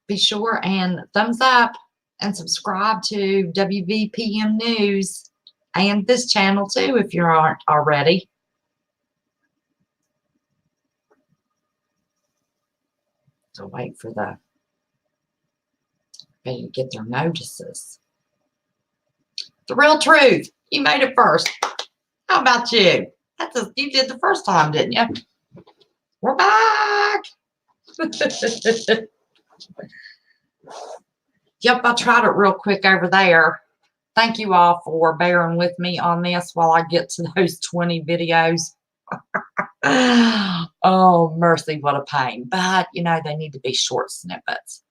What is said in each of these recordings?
be sure and thumbs up and subscribe to WVPM News and this channel too if you aren't already. So wait for the to get their notices. The real truth. You made it first. How about you? You did the first time, didn't you? We're back. Yep, I tried it real quick over there. Thank you all for bearing with me on this while I get to those 20 videos. Oh, mercy, what a pain. But, you know, they need to be short snippets.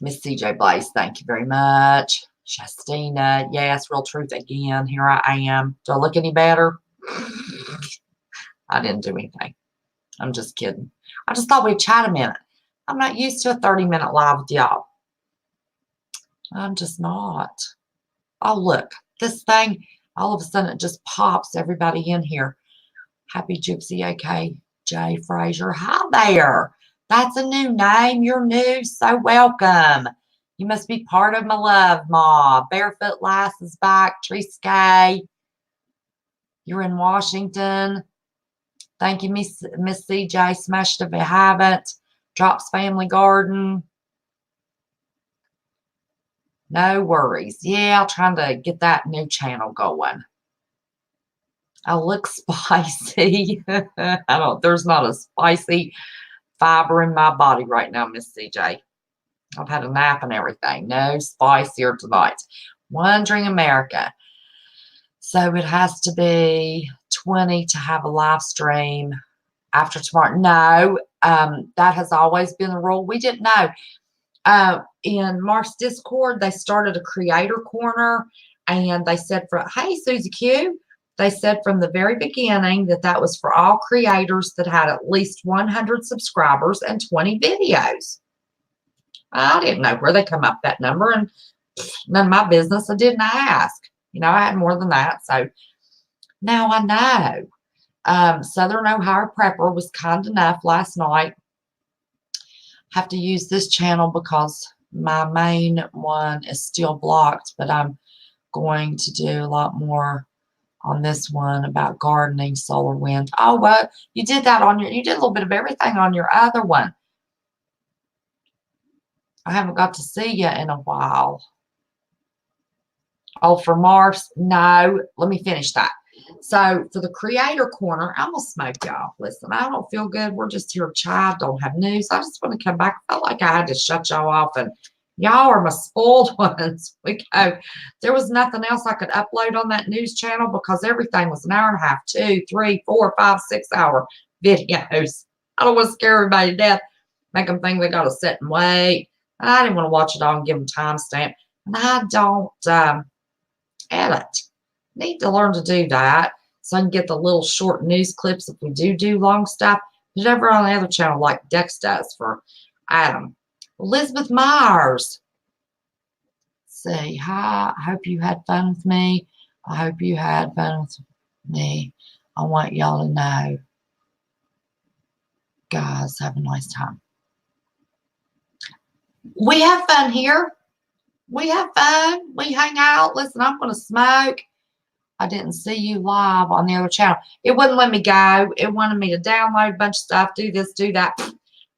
Miss CJ Blaze, thank you very much. Shastina, yes, real truth again. Here I am. Do I look any better? I didn't do anything. I'm just kidding. I just thought we'd chat a minute. I'm not used to a 30-minute live with y'all. I'm just not. Oh, look. This thing, all of a sudden, it just pops everybody in here. Happy Gypsy, A.K. J. Fraser. Hi there. That's a new name. You're new. So welcome. You must be part of my love mob. Barefoot Lass is back. Trisky. You're in Washington. Thank you, Miss CJ. Smashed if you haven't. Drops Family Garden. No worries. Yeah, trying to get that new channel going. I look spicy. There's not a spicy fiber in my body right now, Miss CJ. I've had a nap and everything. No spice here tonight. Wondering America. So it has to be 20 to have a live stream after tomorrow. No, that has always been the rule. We didn't know. In Mark's Discord, they started a creator corner, and they said, hey, Susie Q, they said from the very beginning that was for all creators that had at least 100 subscribers and 20 videos. I didn't know where they come up that number, and none of my business. I didn't ask. You know, I had more than that. So now I know. Southern Ohio Prepper was kind enough last night. Have to use this channel because my main one is still blocked, but I'm going to do a lot more on this one about gardening, solar, wind. Oh, well, you did that on you did a little bit of everything on your other one. I haven't got to see you in a while. Oh, for Mars? No. Let me finish that. So for the creator corner, I'm going to smoke y'all. Listen, I don't feel good. We're just here chat. Don't have news. I just want to come back. I felt like I had to shut y'all off, and y'all are my spoiled ones. There was nothing else I could upload on that news channel because everything was an hour and a half, 2, 3, 4, 5, 6 hour videos. I don't want to scare everybody to death, make them think they got to sit and wait. I didn't want to watch it all and give them timestamp. And I don't edit. Need to learn to do that so I can get the little short news clips if we do long stuff. Put it over on the other channel like Dex does for Adam. Elizabeth Myers. Let's see. Hi. I hope you had fun with me. I hope you had fun with me. I want y'all to know. Guys, have a nice time. We have fun here. We have fun. We hang out. Listen, I'm going to smoke. I didn't see you live on the other channel. It wouldn't let me go. It wanted me to download a bunch of stuff, do this, do that.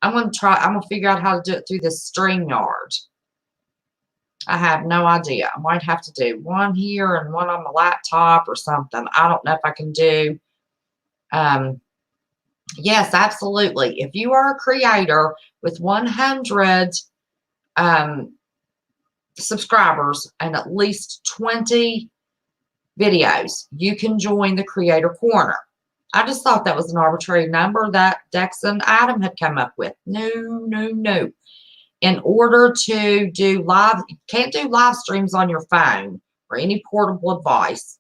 I'm going to figure out how to do it through this StreamYard. I have no idea. I might have to do one here and one on the laptop or something. I don't know if I can do. Yes, absolutely. If you are a creator with 100 subscribers and at least 20 videos, you can join the creator corner. I just thought that was an arbitrary number that Dex and Adam had come up with. No. In order to do live, you can't do live streams on your phone or any portable device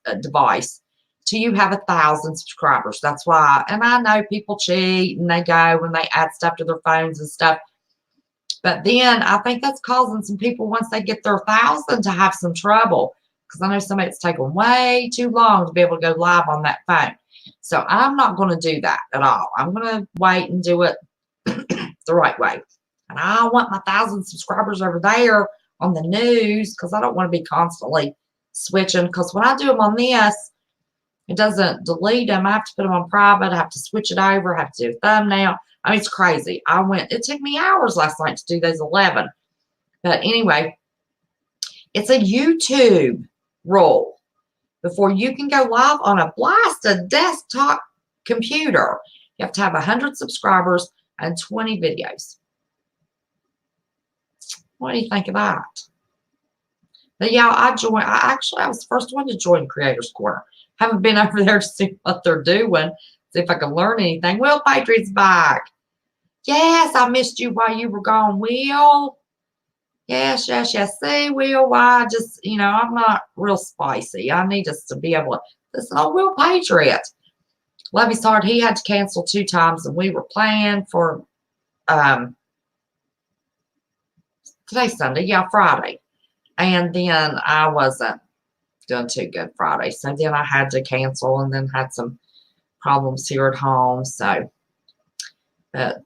till you have 1,000 subscribers. That's why, and I know people cheat and they go when they add stuff to their phones and stuff. But then I think that's causing some people, once they get their 1,000, to have some trouble. Because I know somebody it's taken way too long to be able to go live on that phone. So I'm not going to do that at all. I'm going to wait and do it the right way. And I want my 1,000 subscribers over there on the news because I don't want to be constantly switching. Because when I do them on this, it doesn't delete them. I have to put them on private. I have to switch it over. I have to do a thumbnail. I mean, it's crazy. It took me hours last night to do those 11. But anyway, it's a YouTube rule. Before you can go live on a blasted desktop computer, you have to have 100 subscribers and 20 videos. What do you think of that? But yeah, I was the first one to join Creators Corner. Haven't been over there to see what they're doing, see if I can learn anything. Will Patriot's back. Yes, I missed you while you were gone, Will. Yes. See, Will, why I'm not real spicy. I need us to be able to listen. Oh, Will Patriot. Love his heart. He had to cancel 2 times, and we were planning for today's Sunday, yeah, Friday. And then I wasn't doing too good Friday. So then I had to cancel and then had some problems here at home. So, but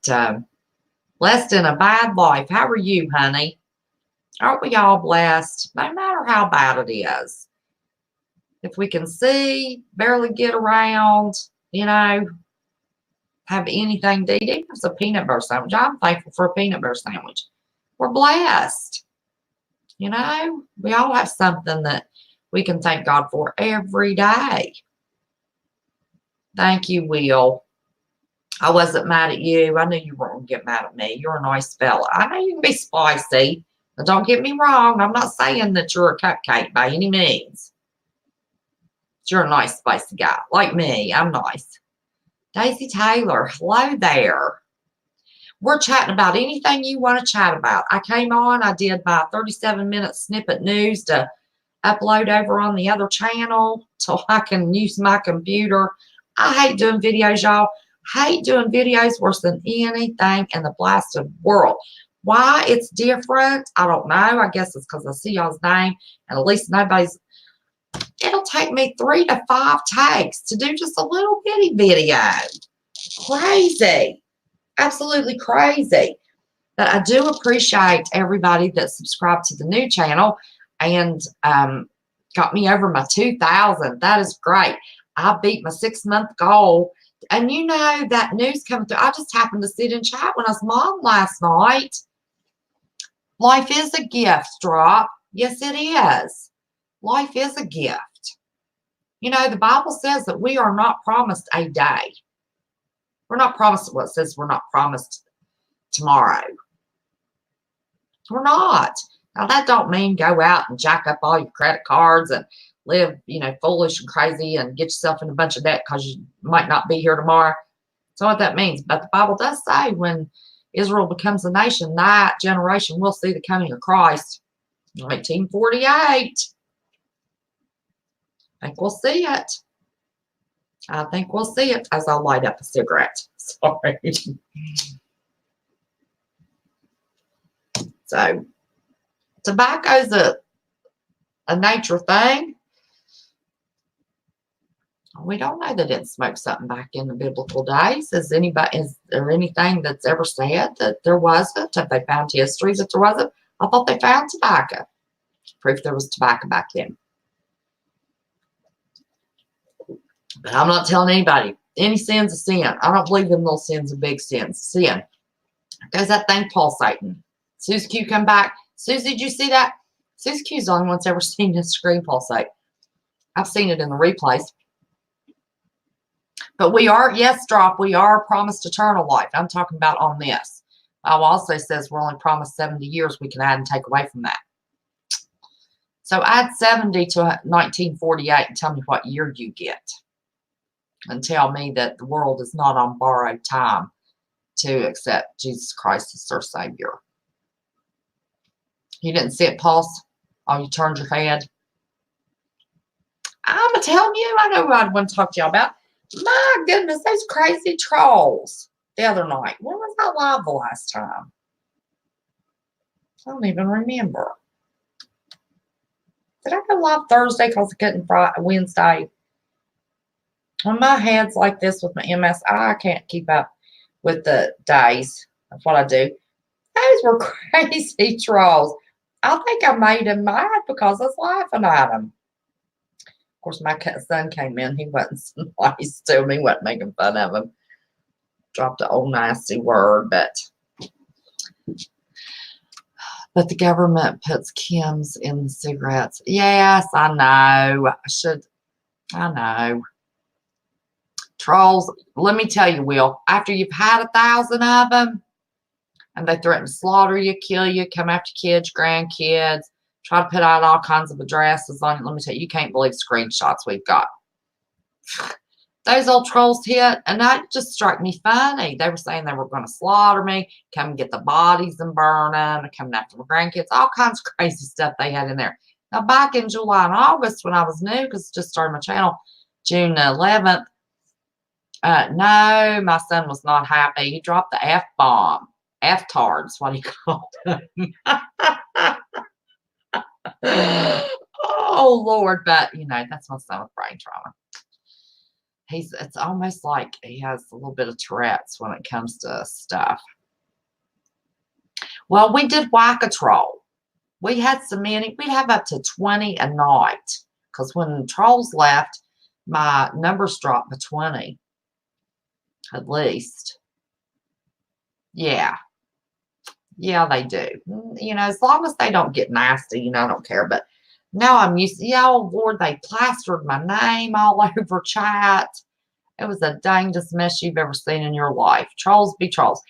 blessed in a bad life. How are you, honey? Aren't we all blessed? No matter how bad it is. If we can see, barely get around, have anything to eat, even if it's a peanut butter sandwich. I'm thankful for a peanut butter sandwich. We're blessed. We all have something that we can thank God for every day. Thank you, Will. I wasn't mad at you. I knew you weren't going to get mad at me. You're a nice fella. I know you can be spicy, but don't get me wrong. I'm not saying that you're a cupcake by any means. But you're a nice, spicy guy. Like me, I'm nice. Daisy Taylor, hello there. We're chatting about anything you want to chat about. I came on, I did my 37-minute snippet news to upload over on the other channel so I can use my computer. I hate doing videos, y'all. Hate doing videos worse than anything in the blasted world. Why it's different, I don't know. I guess it's because I see y'all's name and at least it'll take me 3 to 5 takes to do just a little bitty video. Crazy. Absolutely crazy. But I do appreciate everybody that subscribed to the new channel and got me over my 2,000. That is great. I beat my 6-month goal. And that news coming through. I just happened to sit and chat when I was mom last night. Life is a gift, Drop. Yes, it is. Life is a gift. The Bible says that we are not promised a day. We're not promised what it says we're not promised tomorrow. We're not. Now, that don't mean go out and jack up all your credit cards and live, foolish and crazy and get yourself in a bunch of debt because you might not be here tomorrow. That's not what that means. But the Bible does say when Israel becomes a nation, that generation will see the coming of Christ. 1948. I think we'll see it. I think we'll see it as I light up a cigarette. Sorry. So, tobacco's a nature thing. We don't know they didn't smoke something back in the biblical days. Is there anything that's ever said that there wasn't? Have they found history that there wasn't? I thought they found tobacco. Proof there was tobacco back then. But I'm not telling anybody. Any sin's a sin. I don't believe in little sins and big sins. Sin. There's that thing pulsating. Susie Q come back. Susie, did you see that? Susie Q's the only one that's ever seen this screen pulsate. I've seen it in the replays. But we are promised eternal life. I'm talking about on this. Bible also says we're only promised 70 years we can add and take away from that. So add 70 to 1948 and tell me what year you get. And tell me that the world is not on borrowed time to accept Jesus Christ as their Savior. You didn't see it pulse? Oh, you turned your head? I'm telling you, I know what I want to talk to y'all about. My goodness, those crazy trolls the other night. When was I live the last time? I don't even remember. Did I go live Thursday because I couldn't Wednesday? When my head's like this with my MS, I can't keep up with the days of what I do. Those were crazy trolls. I think I made him mad because I was laughing at him. Of course, my son came in. He wasn't so nice to me. He wasn't making fun of him. Dropped an old nasty word, but the government puts chems in the cigarettes. Yes, I know. I know. Trolls, let me tell you, Will, after you've had 1,000 of them, and they threaten to slaughter you, kill you, come after kids, grandkids, try to put out all kinds of addresses on you. Let me tell you, you can't believe screenshots we've got. Those old trolls hit, and that just struck me funny. They were saying they were going to slaughter me, come and get the bodies and burn them, coming after my grandkids, all kinds of crazy stuff they had in there. Now, back in July and August when I was new, because I just started my channel, June 11th, no, my son was not happy. He dropped the F-bomb. F-tards, what he called them. Oh, Lord. But, you know, that's my son with brain trauma. It's almost like he has a little bit of Tourette's when it comes to stuff. Well, we did whack a troll. We had so many. We'd have up to 20 a night. Because when trolls left, my numbers dropped to 20. At least. Yeah. Yeah, they do. You know, as long as they don't get nasty, you know, I don't care. But now I'm used to, yeah, oh Lord, they plastered my name all over chat. It was the dangest mess you've ever seen in your life. Trolls be trolls.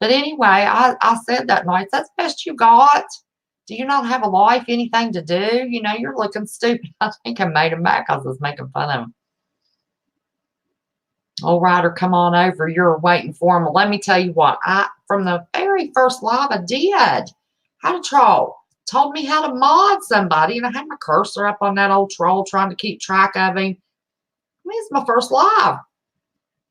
But anyway, I said that night, that's the best you got. Do you not have a life, anything to do? You know, you're looking stupid. I think I made him back because I was making fun of him. All Ryder, come on over. You're waiting for him. Well, let me tell you what. From the very first live I did, had a troll. Told me how to mod somebody, and I had my cursor up on that old troll trying to keep track of him. I mean, it's my first live.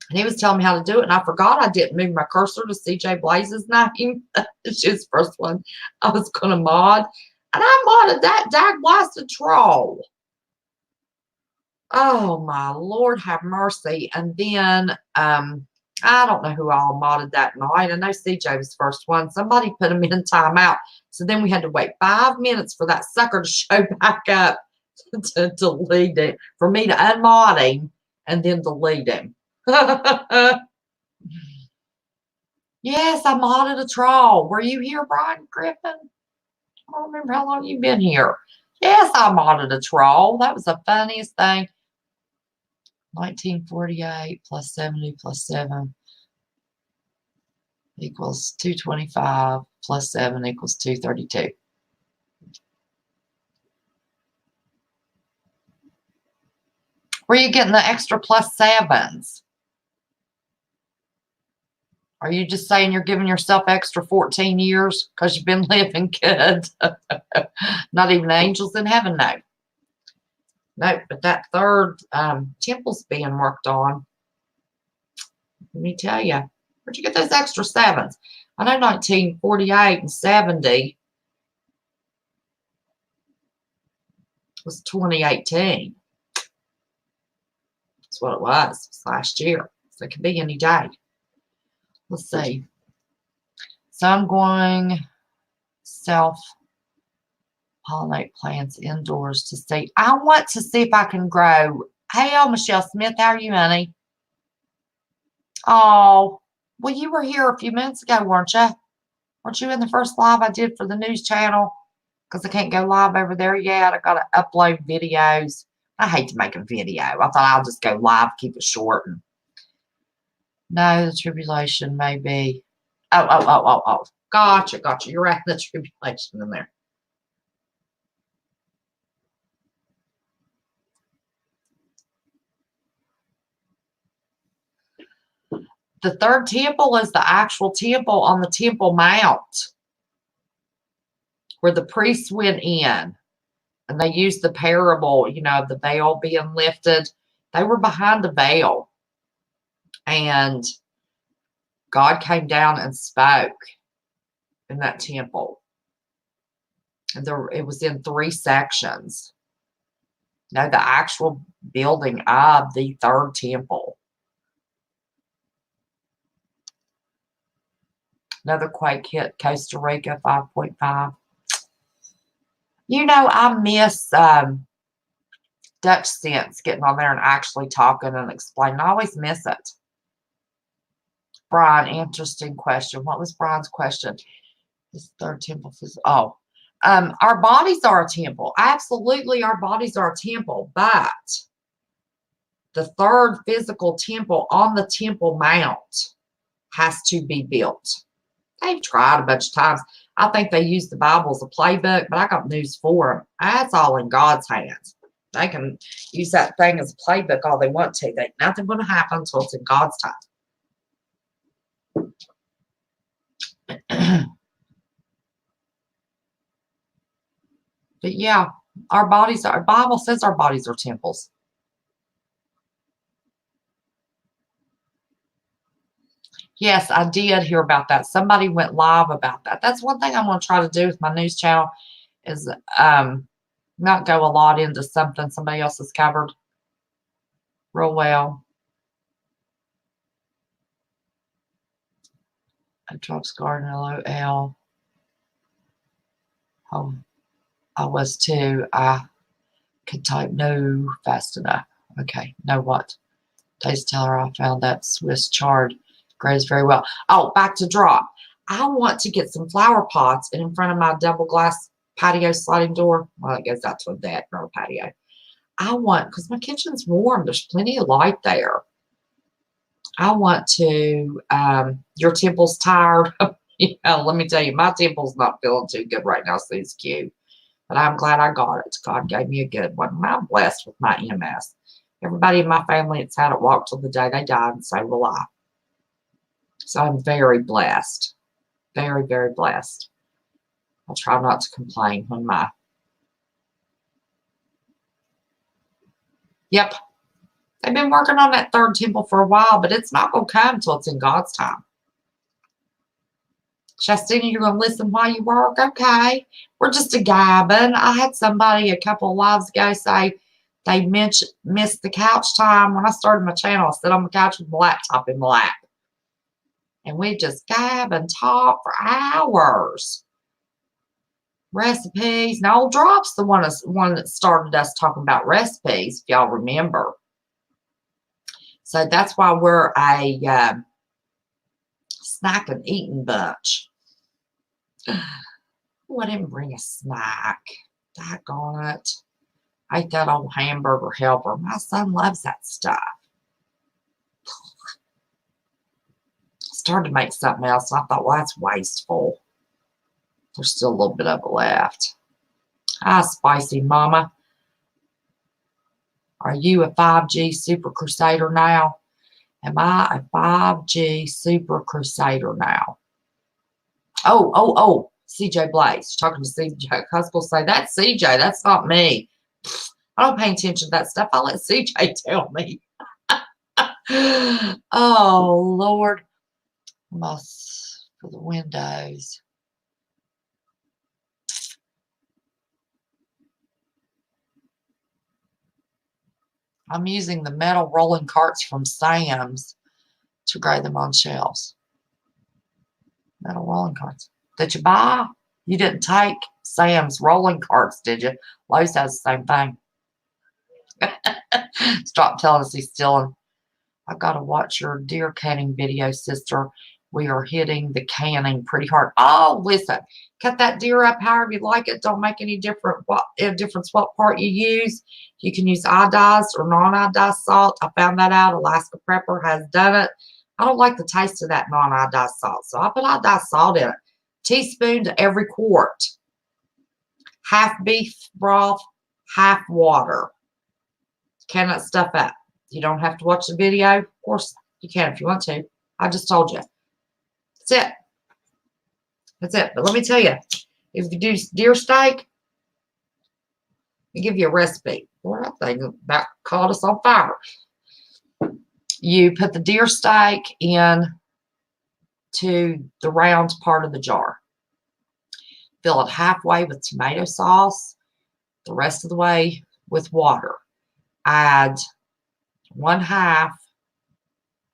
And he was telling me how to do it, and I forgot I didn't move my cursor to CJ Blaze's name. It's his first one I was going to mod. And I modded that dag blasted troll. Oh, my Lord, have mercy. And then, I don't know who all modded that night. I know CJ was the first one. Somebody put him in timeout. So then we had to wait 5 minutes for that sucker to show back up to delete it, for me to unmod him and then delete him. Yes, I modded a troll. Were you here, Brian Griffin? I don't remember how long you've been here. Yes, I modded a troll. That was the funniest thing. 1948 plus 70 plus 7 equals 225 plus 7 equals 232. Where are you getting the extra plus 7s? Are you just saying you're giving yourself extra 14 years because you've been living good? Not even angels in heaven know. No, but that third temple's being worked on. Let me tell you. Where'd you get those extra 7s? I know 1948 and 70 was 2018. That's what it was. It was last year. So it could be any day. Let's see. So I'm going self-pollinate plants indoors to see. I want to see if I can grow. Hey, Michelle Smith, how are you, honey? Oh, well, you were here a few minutes ago, weren't you? Weren't you in the first live I did for the news channel? Because I can't go live over there yet. I got to upload videos. I hate to make a video. I thought I'll just go live, keep it short. And no, the tribulation may be. Oh. Gotcha. You're right. The tribulation in there. The third temple is the actual temple on the Temple Mount where the priests went in and they used the parable, you know, the veil being lifted. They were behind the veil and God came down and spoke in that temple. And it was in 3 sections. No, the actual building of the third temple. Another quake hit Costa Rica, 5.5. You know, I miss Dutch Sense getting on there and actually talking and explaining. I always miss it. Brian, interesting question. What was Brian's question? This third temple. Our bodies are a temple. Absolutely, our bodies are a temple. But the third physical temple on the Temple Mount has to be built. They've tried a bunch of times. I think they use the Bible as a playbook, but I got news for them. That's all in God's hands. They can use that thing as a playbook all they want to. Nothing's going to happen until it's in God's time. But yeah, our Bible says our bodies are temples. Yes, I did hear about that. Somebody went live about that. That's one thing I'm going to try to do with my news channel is not go a lot into something somebody else has covered real well. I dropped Garden LOL. Oh, I was too. I could type no fast enough. Okay, know what? Taste teller, I found that Swiss chard grows very well. Oh, back to drop. I want to get some flower pots and in front of my double glass patio sliding door. Well, it goes out to a deck, not a patio. I want, because my kitchen's warm, there's plenty of light there. I want to, your temple's tired. Yeah, let me tell you, my temple's not feeling too good right now, so it's cute. But I'm glad I got it. God gave me a good one. I'm blessed with my MS. Everybody in my family that's had it walk till the day they died, and so will I. So I'm very blessed. Very, very blessed. I'll try not to complain when my... Yep. They've been working on that third temple for a while, but it's not going to come until it's in God's time. Justina, you're going to listen while you work? Okay. We're just a gabbing. I had somebody a couple of lives ago say they missed the couch time. When I started my channel, I sat on the couch with my laptop in my lap. And we just gab and talk for hours. Recipes. Now, Old Drop's the one that started us talking about recipes, if y'all remember. So that's why we're a snack and eating bunch. Oh, I didn't bring a snack. Daggone it. I ate that old hamburger helper. My son loves that stuff. Started to make something else, and I thought, well, that's wasteful. There's still a little bit of it left. Hi, Spicy Mama. Are you a 5G Super Crusader now? Am I a 5G Super Crusader now? Oh, CJ Blaze. Talking to CJ. I was going to say, that's CJ. That's not me. I don't pay attention to that stuff. I'll let CJ tell me. Oh, Lord. For the windows. I'm using the metal rolling carts from Sam's to grade them on shelves. Metal rolling carts. Did you buy? You didn't take Sam's rolling carts, did you? Lowe's has the same thing. Stop telling us he's stealing. I got to watch your deer canning video, sister. We are hitting the canning pretty hard. Oh, listen. Cut that deer up however you like it. Don't make any difference what part you use. You can use iodized or non-iodized salt. I found that out. Alaska Prepper has done it. I don't like the taste of that non-iodized salt, so I put iodized salt in it. Teaspoon to every quart. Half beef broth, half water. Can that stuff up. You don't have to watch the video. Of course, you can if you want to. I just told you. That's it. That's it. But let me tell you, if you do deer steak, I give you a recipe. Well, that thing about caught us on fire. You put the deer steak in to the round part of the jar. Fill it halfway with tomato sauce, the rest of the way with water. Add 1/2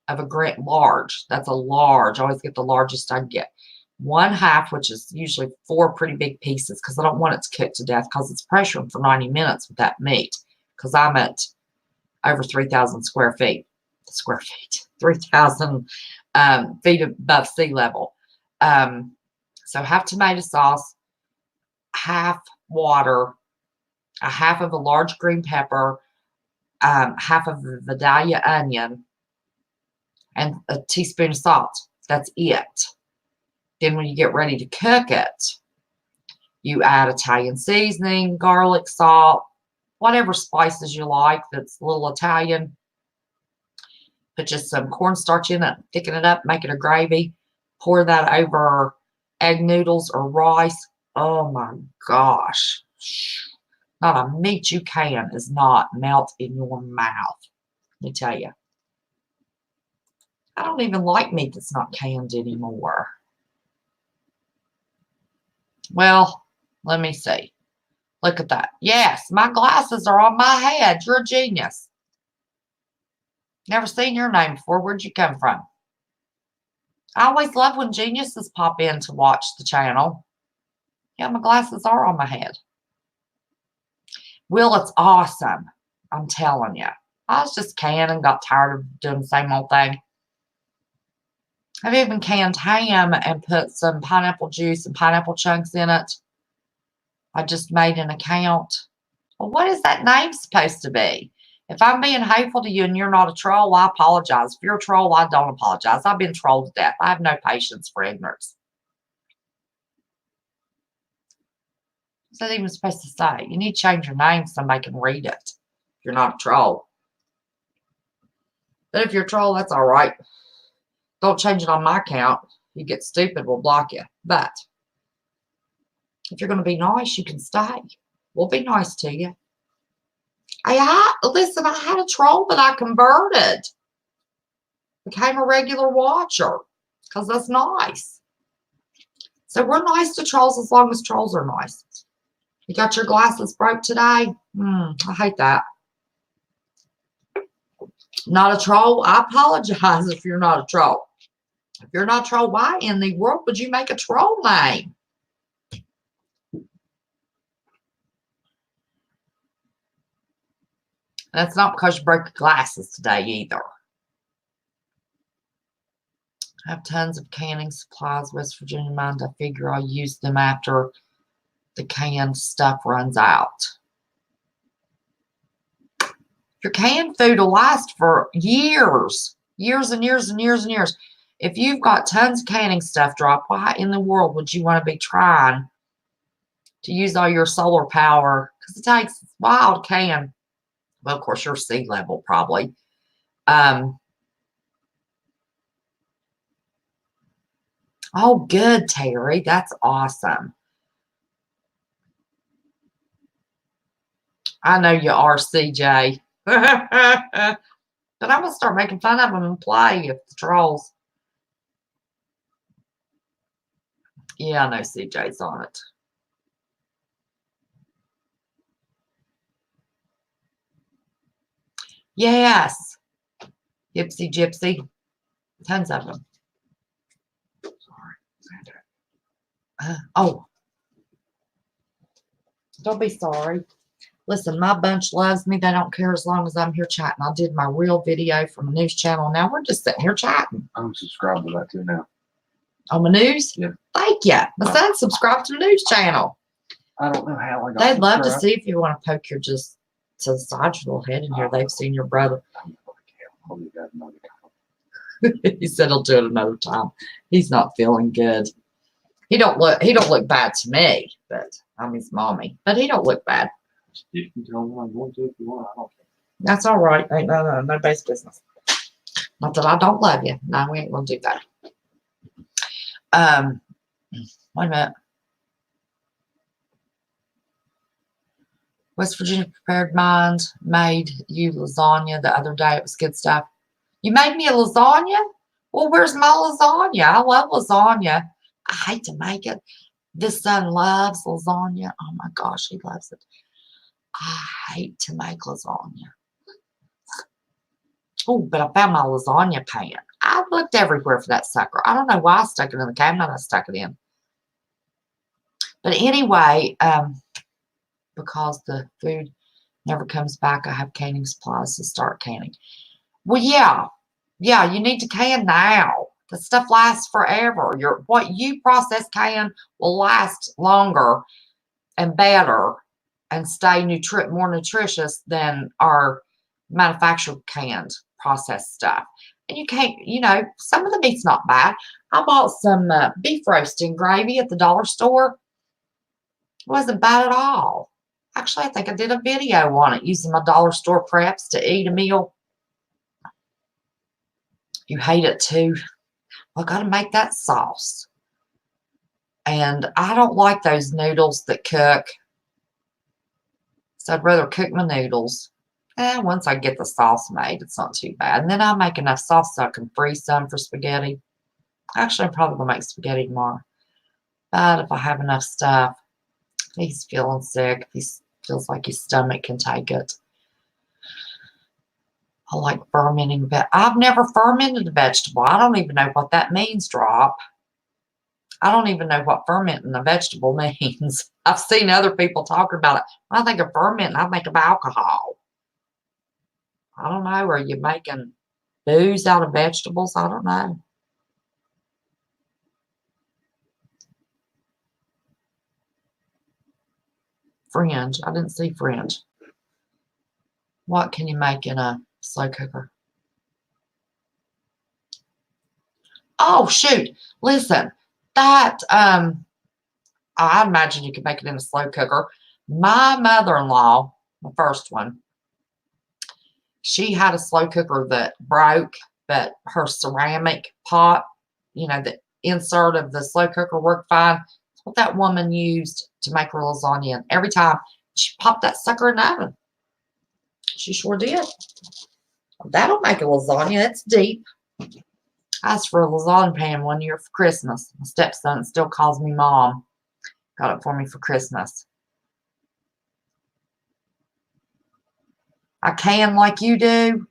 of a large. That's a large. I always get the largest I can get. one half, which is usually 4 pretty big pieces because I don't want it to cook to death because it's pressuring for 90 minutes with that meat because I'm at over 3,000 square feet. 3,000 feet above sea level. So half tomato sauce, half water, a half of a large green pepper, half of a Vidalia onion, and a teaspoon of salt. That's it. Then when you get ready to cook it, you add Italian seasoning, garlic, salt, whatever spices you like that's a little Italian. Put just some cornstarch in it, thicken it up, make it a gravy. Pour that over egg noodles or rice. Oh my gosh. Not a meat you can is not melt in your mouth. Let me tell you. I don't even like meat that's not canned anymore. Well, let me see. Look at that. Yes, my glasses are on my head. You're a genius. Never seen your name before. Where'd you come from? I always love when geniuses pop in to watch the channel. Yeah, my glasses are on my head. Will, it's awesome. I'm telling you. I was just canning and got tired of doing the same old thing. I've even canned ham and put some pineapple juice and pineapple chunks in it. I just made an account. Well, what is that name supposed to be? If I'm being hateful to you and you're not a troll, I apologize. If you're a troll, I don't apologize. I've been trolled to death. I have no patience for ignorance. What's that even supposed to say? You need to change your name so somebody can read it. If you're not a troll. But if you're a troll, that's all right. Don't change it on my account. You get stupid, we'll block you. But if you're going to be nice, you can stay. We'll be nice to you. Listen, I had a troll that I converted. Became a regular watcher. Because that's nice. So we're nice to trolls as long as trolls are nice. You got your glasses broke today? I hate that. Not a troll? I apologize if you're not a troll. If you're not a troll, why in the world would you make a troll name? That's not because you broke your glasses today either. I have tons of canning supplies, West Virginia mined. I figure I'll use them after the canned stuff runs out. Your canned food will last for years. Years and years and years and years. If you've got tons of canning stuff drop, why in the world would you want to be trying to use all your solar power? Because it takes a while to can. Well, of course, you're sea level probably. Oh, good, Terry. That's awesome. I know you are, CJ. But I'm going to start making fun of them and play if the trolls. Yeah, I know CJ's on it. Yes. Gypsy, gypsy. Tons of them. Sorry. Oh. Don't be sorry. Listen, my bunch loves me. They don't care as long as I'm here chatting. I did my real video from a news channel. Now we're just sitting here chatting. I'm subscribed to that too now. On my news? Yeah. Thank you. My son subscribed to the news channel. I don't know how I got They'd love to see if you want to poke your just to the side of your little head in here. They've seen your brother. He said he'll do it another time. He's not feeling good. He don't look bad to me, but I'm his mommy. But he don't look bad. You can tell me I'm going to if you want. I don't care. That's all right. Ain't nobody's business. Not that I don't love you. No, we ain't gonna do that. Wait a minute. West Virginia Prepared Mind made you lasagna the other day. It was good stuff. You made me a lasagna? Well, where's my lasagna? I love lasagna. I hate to make it. This son loves lasagna. Oh my gosh, he loves it. I hate to make lasagna. Oh, but I found my lasagna pan. I looked everywhere for that sucker. I don't know why I stuck it in the cabinet I stuck it in. But anyway, because the food never comes back, I have canning supplies to start canning. Well, yeah. Yeah, you need to can now. The stuff lasts forever. What you process can will last longer and better and stay more nutritious than our manufactured canned processed stuff. And you can't, some of the meat's not bad. I bought some beef roasting gravy at the dollar store. It wasn't bad at all. Actually, I think I did a video on it using my dollar store preps to eat a meal. You hate it too. Well, I got to make that sauce. And I don't like those noodles that cook. So I'd rather cook my noodles. Once I get the sauce made, it's not too bad. And then I'll make enough sauce so I can freeze some for spaghetti. Actually, I'm probably going to make spaghetti tomorrow. But if I have enough stuff, if he's feeling sick, if he feels like his stomach can take it. I like fermenting, but I've never fermented a vegetable. I don't even know what that means, Drop. I don't even know what fermenting a vegetable means. I've seen other people talking about it. When I think of fermenting, I think of alcohol. I don't know. Are you making booze out of vegetables? I don't know. Fringe. I didn't see fringe. What can you make in a slow cooker? Oh, shoot. Listen, that, I imagine you could make it in a slow cooker. My mother-in-law, the first one, she had a slow cooker that broke, but her ceramic pot, the insert of the slow cooker worked fine. That's what that woman used to make her lasagna. And every time she popped that sucker in the oven. She sure did. That'll make a lasagna. It's deep. I asked for a lasagna pan one year for Christmas. My stepson still calls me Mom. Got it for me for Christmas. I can like you do.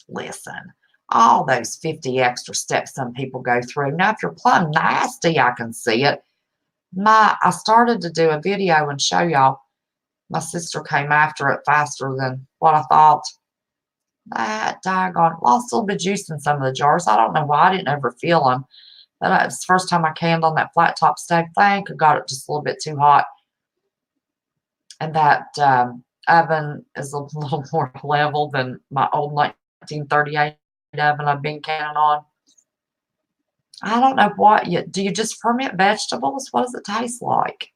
Listen, all those 50 extra steps some people go through. Now, if you're plumb nasty, I can see it. I started to do a video and show y'all. My sister came after it faster than what I thought. That doggone, lost a little bit of juice in some of the jars. I don't know why. I didn't ever feel them. But it's the first time I canned on that flat top stove. I got it just a little bit too hot. And that oven is a little more level than my old 1938 oven I've been canning on. I don't know what do you just ferment vegetables? What does it taste like?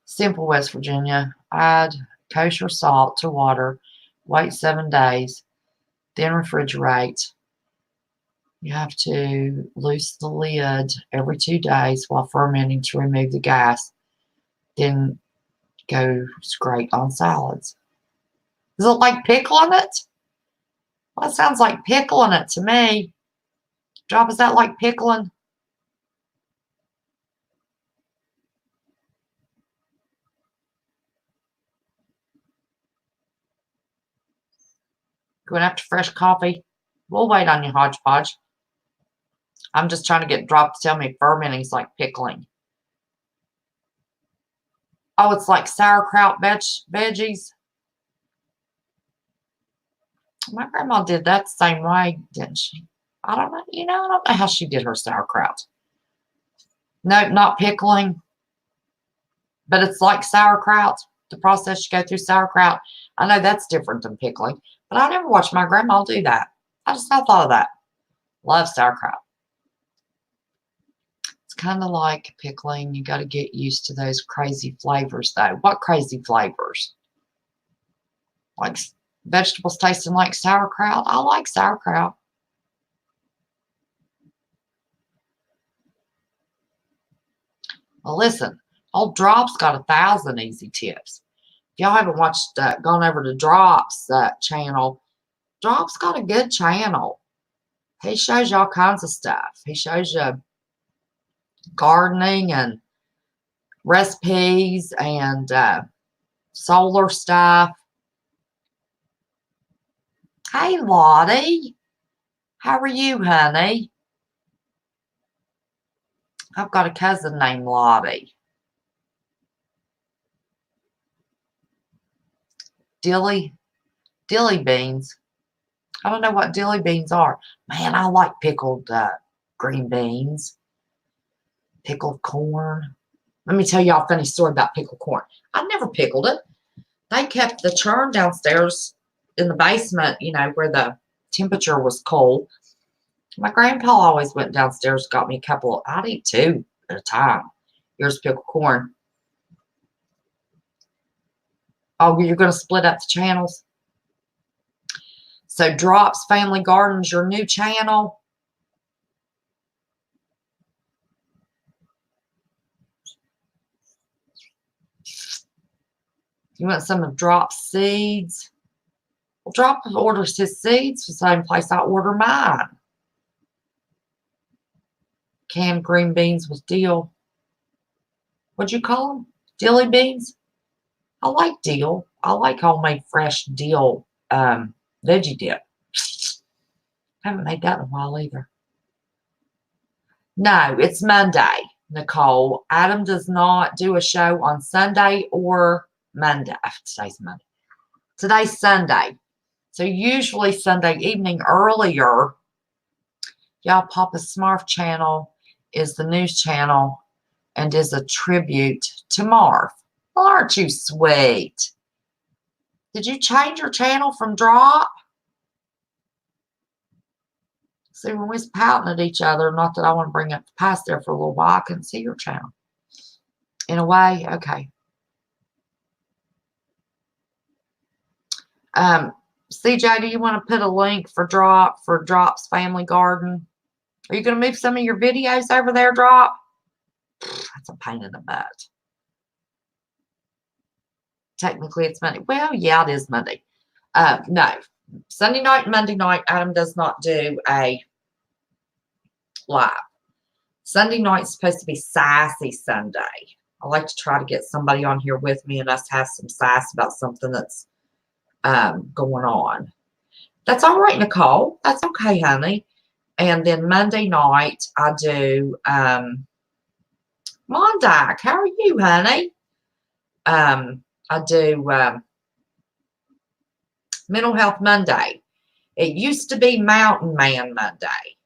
Simple, West Virginia. Add kosher salt to water. Wait 7 days. Then refrigerate. You have to loose the lid every 2 days while fermenting to remove the gas. Then go grate on salads. Is it like pickling it? Well, it sounds like pickling it to me. Drop, is that like pickling? Going after fresh coffee? We'll wait on you, Hodgepodge. I'm just trying to get Drop to tell me fermenting's like pickling. Oh, it's like sauerkraut veggies. My grandma did that the same way, didn't she? I don't know. I don't know how she did her sauerkraut. Nope, not pickling. But it's like sauerkraut. The process you go through sauerkraut. I know that's different than pickling. But I never watched my grandma do that. I just not thought of that. Love sauerkraut. It's kind of like pickling. You got to get used to those crazy flavors, though. What crazy flavors? Like vegetables tasting like sauerkraut? I like sauerkraut. Well, listen, old Drop's got 1,000 easy tips. If y'all haven't watched, gone over to Drop's channel, Drop's got a good channel. He shows you all kinds of stuff. He shows you gardening and recipes and solar stuff. Hey, Lottie. How are you, honey? I've got a cousin named Lottie. Dilly beans. I don't know what dilly beans are. Man, I like pickled green beans. Pickled corn. Let me tell y'all a funny story about pickled corn. I never pickled it. They kept the churn downstairs in the basement, you know, where the temperature was cold. My grandpa always went downstairs, got me a couple. I'd eat 2 at a time. Here's pickled corn. Oh, you're going to split up the channels? So Drops Family Garden's your new channel. You want some of Drop's seeds? Well, Drop orders his seeds the same place I order mine. Canned green beans with dill. What'd you call them? Dilly beans? I like dill. I like homemade fresh dill veggie dip. Haven't made that in a while either. No, it's Monday, Nicole. Adam does not do a show on Sunday or Monday. Today's Monday. Today's Sunday. So usually Sunday evening earlier, y'all, Papa Smurf channel is the news channel and is a tribute to Marv. Well, aren't you sweet? Did you change your channel from Drop? See, when we was pouting at each other, not that I want to bring up the past there for a little while, I couldn't see your channel. In a way, okay. CJ, do you want to put a link for Drop's Family Garden? Are you going to move some of your videos over there, Drop? That's a pain in the butt. Technically, it's Monday. Well, yeah, it is Monday. No. Sunday night, Monday night, Adam does not do a live. Sunday night's supposed to be Sassy Sunday. I like to try to get somebody on here with me and us have some sass about something that's going on. That's all right, Nicole. That's okay, honey. And then Monday night, I do Mondak. How are you, honey? I do Mental Health Monday. It used to be Mountain Man Monday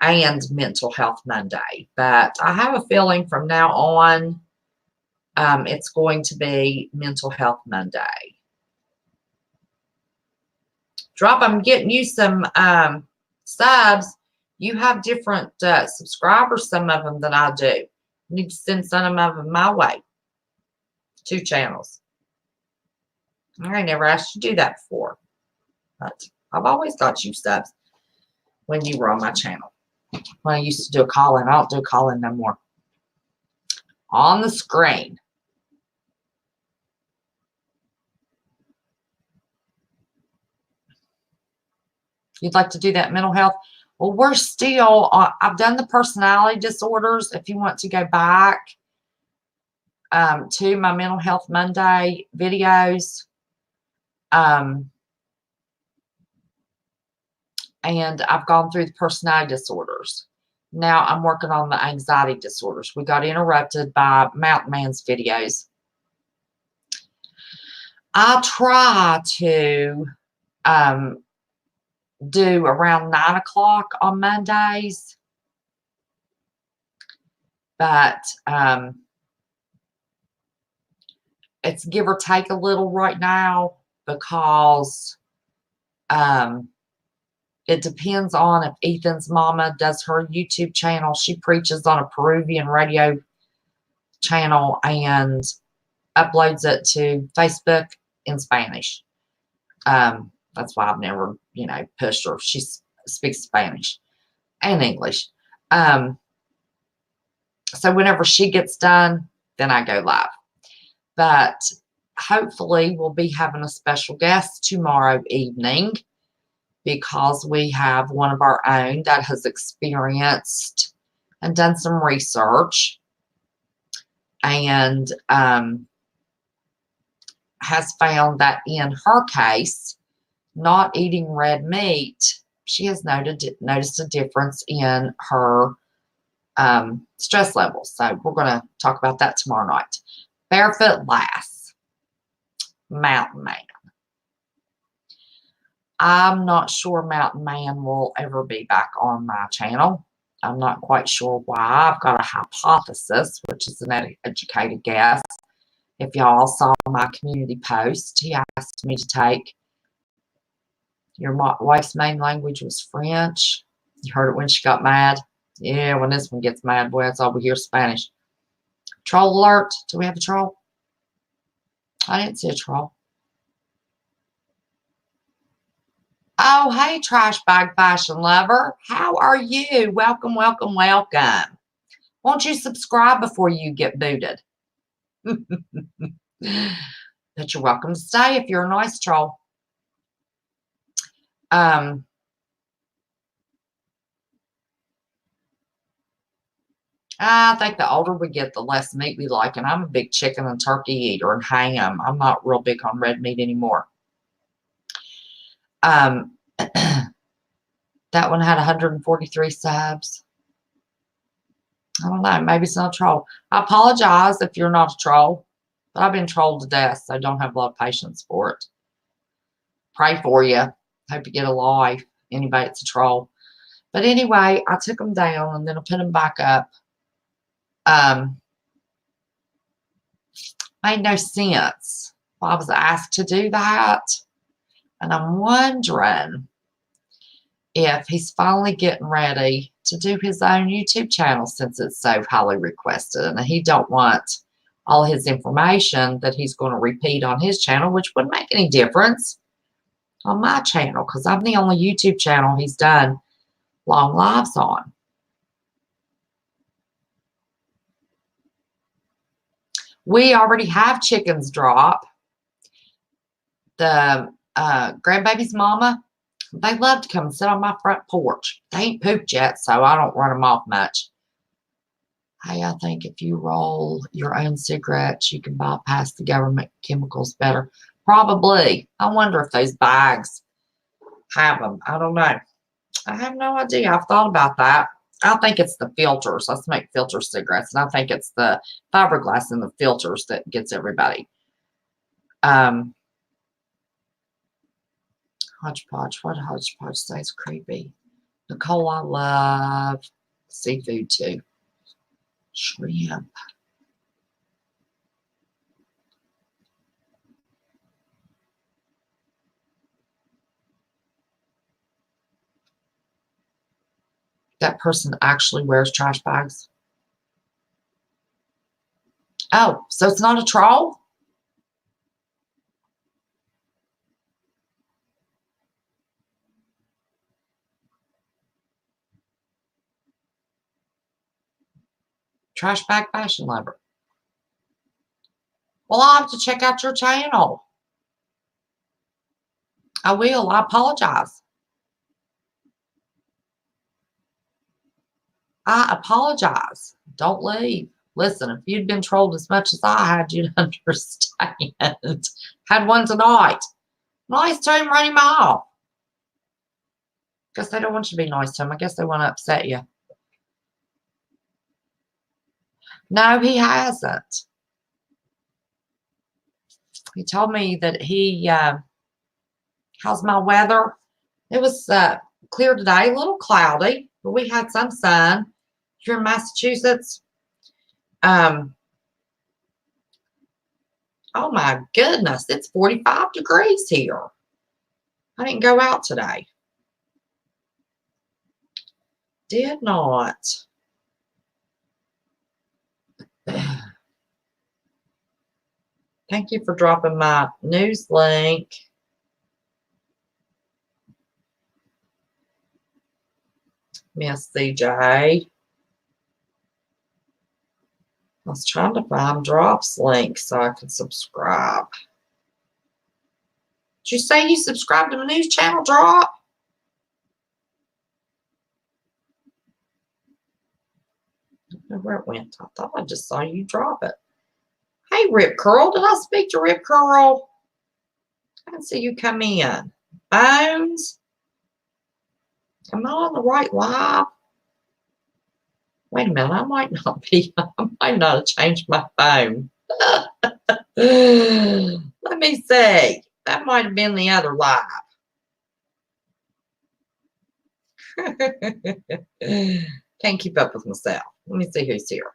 and Mental Health Monday, but I have a feeling from now on it's going to be Mental Health Monday. Drop, I'm getting you some subs. You have different subscribers, some of them that I do. I need to send some of them my way. 2 channels. I never asked you to do that before, but I've always got you subs when you were on my channel. When I used to do a call-in, I don't do a call-in no more. On the screen. You'd like to do that mental health? Well, we're still, I've done the personality disorders. If you want to go back to my Mental Health Monday videos, and I've gone through the personality disorders. Now I'm working on the anxiety disorders. We got interrupted by Mountain Man's videos. I try to do around 9 o'clock on Mondays, but it's give or take a little right now because it depends on if Ethan's mama does her YouTube channel. She preaches on a Peruvian radio channel and uploads it to Facebook in Spanish. That's why I've never, you know, pushed her. She speaks Spanish and English. So whenever she gets done, then I go live. But hopefully we'll be having a special guest tomorrow evening because we have one of our own that has experienced and done some research and has found that in her case, not eating red meat, she has noticed a difference in her stress levels. So we're going to talk about that tomorrow night. Barefoot Lass, Mountain Man. I'm not sure Mountain Man will ever be back on my channel. I'm not quite sure why. I've got a hypothesis, which is an educated guess. If y'all saw my community post, he asked me to take, your wife's main language was French. You heard it when she got mad. Yeah, when this one gets mad, boy, that's all we hear, Spanish. Troll alert. Do we have a troll? I didn't see a troll. Oh, hey, trash bag fashion lover. How are you? Welcome, welcome, welcome. Won't you subscribe before you get booted? But you're welcome to stay if you're a nice troll. I think the older we get, the less meat we like. And I'm a big chicken and turkey eater and ham. I'm not real big on red meat anymore. That one had 143 subs. I don't know. Maybe it's not a troll. I apologize if you're not a troll, but I've been trolled to death, so I don't have a lot of patience for it. Pray for you. Hope you get a life. Anybody that's a troll. But anyway, I took them down and then I put them back up. Made no sense. Well, I was asked to do that. And I'm wondering if he's finally getting ready to do his own YouTube channel since it's so highly requested. And he don't want all his information that he's going to repeat on his channel, which wouldn't make any difference on my channel because I'm the only YouTube channel he's done long lives on. We already have chickens drop. The grandbaby's mama, they love to come and sit on my front porch. They ain't pooped yet, so I don't run them off much. Hey, I think if you roll your own cigarettes, you can bypass the government chemicals better. Probably. I wonder if those bags have them. I don't know. I have no idea. I've thought about that. I think it's the filters. I smoke filter cigarettes, and I think it's the fiberglass in the filters that gets everybody. Hodgepodge. What hodgepodge stays creepy? Nicole, I love seafood too. Shrimp. That person actually wears trash bags. Oh, so it's not a troll? Trash bag fashion lover. Well, I'll have to check out your channel. I will. I apologize. I apologize. Don't leave. Listen, if you'd been trolled as much as I had, you'd understand. Had one tonight. Nice to him, run him off. Guess they don't want you to be nice to him. I guess they want to upset you. No, he hasn't. He told me that he, how's my weather? It was clear today, a little cloudy, but we had some sun. Here in Massachusetts, oh my goodness, it's 45 degrees here. I didn't go out today. Did not. Thank you for dropping my news link. Miss CJ. I was trying to find Drop's link so I could subscribe. Did you say you subscribed to my news channel, Drop? I don't know where it went. I thought I just saw you drop it. Hey, Rip Curl. Did I speak to Rip Curl? I didn't see you come in. phones. Am I on the right live? Wait a minute, I might not be. I might not have changed my phone. Let me see. That might have been the other live. Can't keep up with myself. Let me see who's here.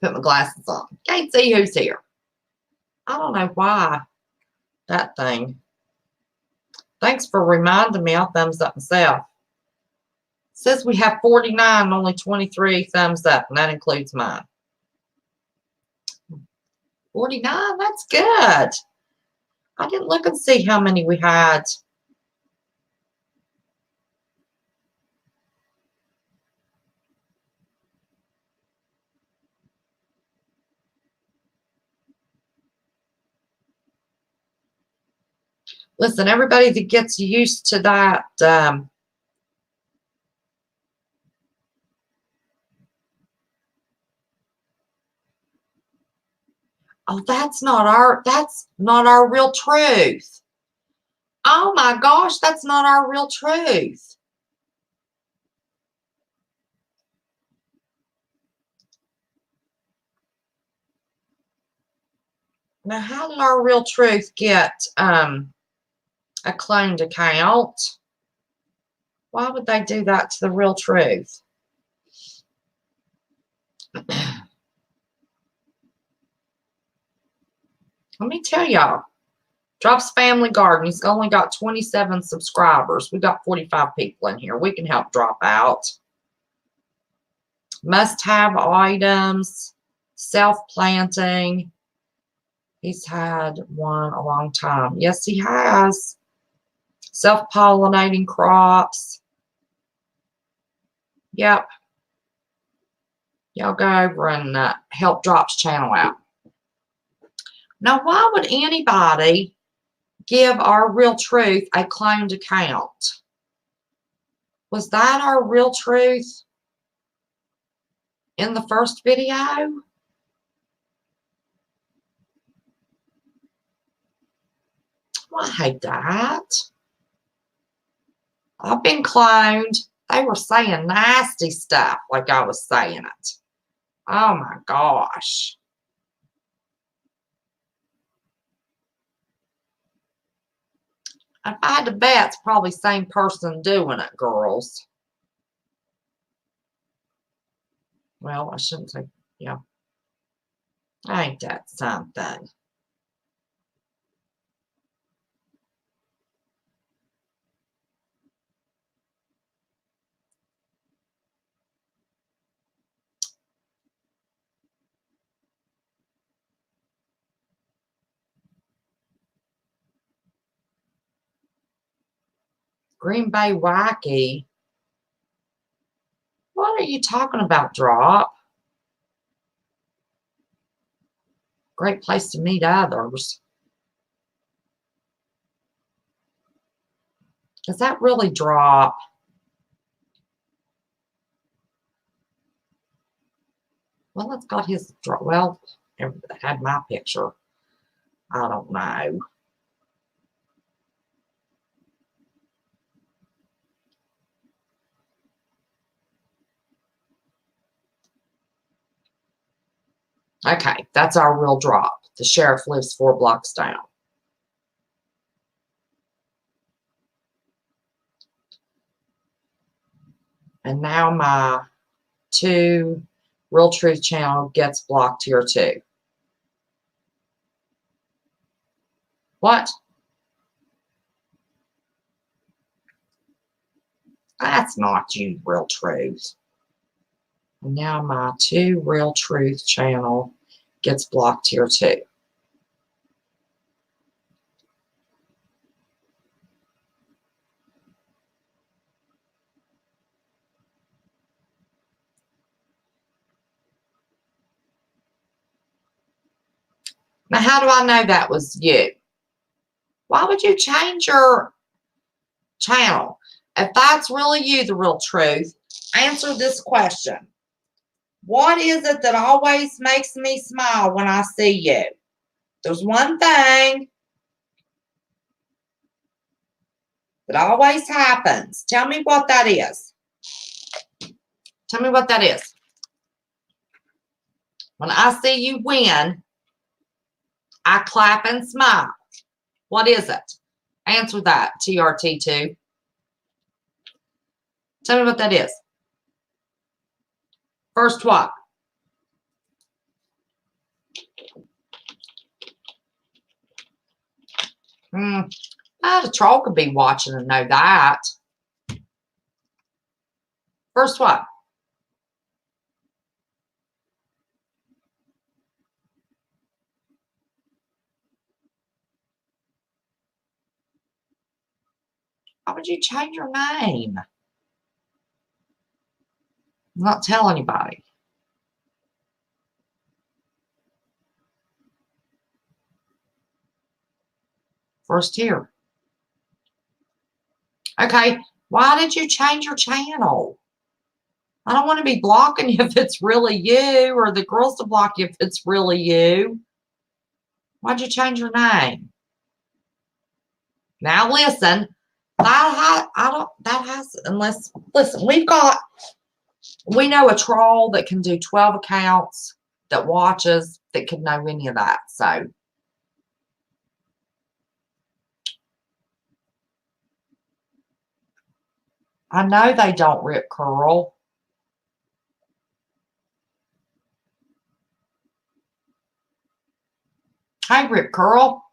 Put my glasses on. Can't see who's here. I don't know why that thing. Thanks for reminding me. I'll thumbs up myself. It says we have 49, only 23 thumbs up, and that includes mine. 49, that's good. I didn't look and see how many we had. Listen, everybody that gets used to that, oh, that's not our real truth. Oh my gosh, that's not our real truth. Now, how did our real truth get a cloned account? Why would they do that to the real truth? Let me tell y'all, Drops Family Garden, he's only got 27 subscribers. We got 45 people in here. We can help Drop out. Must-have items, self-planting. He's had one a long time. Yes, he has. Self-pollinating crops. Yep. Y'all go over and help Drop's channel out. Now, why would anybody give our real truth a cloned account? Was that our real truth in the first video? Well, I hate that. I've been cloned. They were saying nasty stuff like I was saying it. Oh my gosh. If I had to bet, it's probably the same person doing it, girls. Well, I shouldn't say, yeah. Ain't that something? Green Bay Wacky. What are you talking about, Drop? Great place to meet others. Does that really Drop? Well, it's got his, well, it had my picture. I don't know. Okay, that's our real Drop. The sheriff lives 4 blocks down. And now my 2 Real Truth channel gets blocked here too. What? That's not you, Real Truth. And now my 2 Real Truth channel gets blocked here too. Now, how do I know that was you? Why would you change your channel? If that's really you, the Real Truth, answer this question. What is it that always makes me smile when I see you? There's one thing. It always happens. Tell me what that is. Tell me what that is. When I see you win, I clap and smile. What is it? Answer that, TRT2. Tell me what that is. First one. The troll could be watching and know that. First one. Why would you change your name? Not tell anybody. First here. Okay, why did you change your channel? I don't want to be blocking you if it's really you, or the girls to block you if it's really you. Why'd you change your name? Now listen, listen, we know a troll that can do 12 accounts, that watches, that could know any of that. So I know they don't rip curl. Hey, Rip Curl.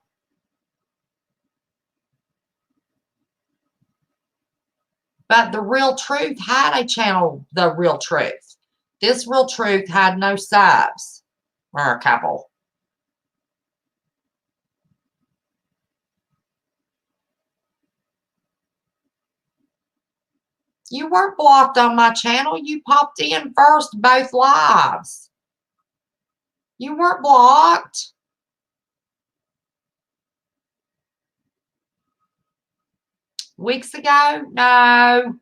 But the Real Truth had a channel, The Real Truth. This Real Truth had no subs, or a couple. You weren't blocked on my channel. You popped in first, both lives. You weren't blocked. Weeks ago? No.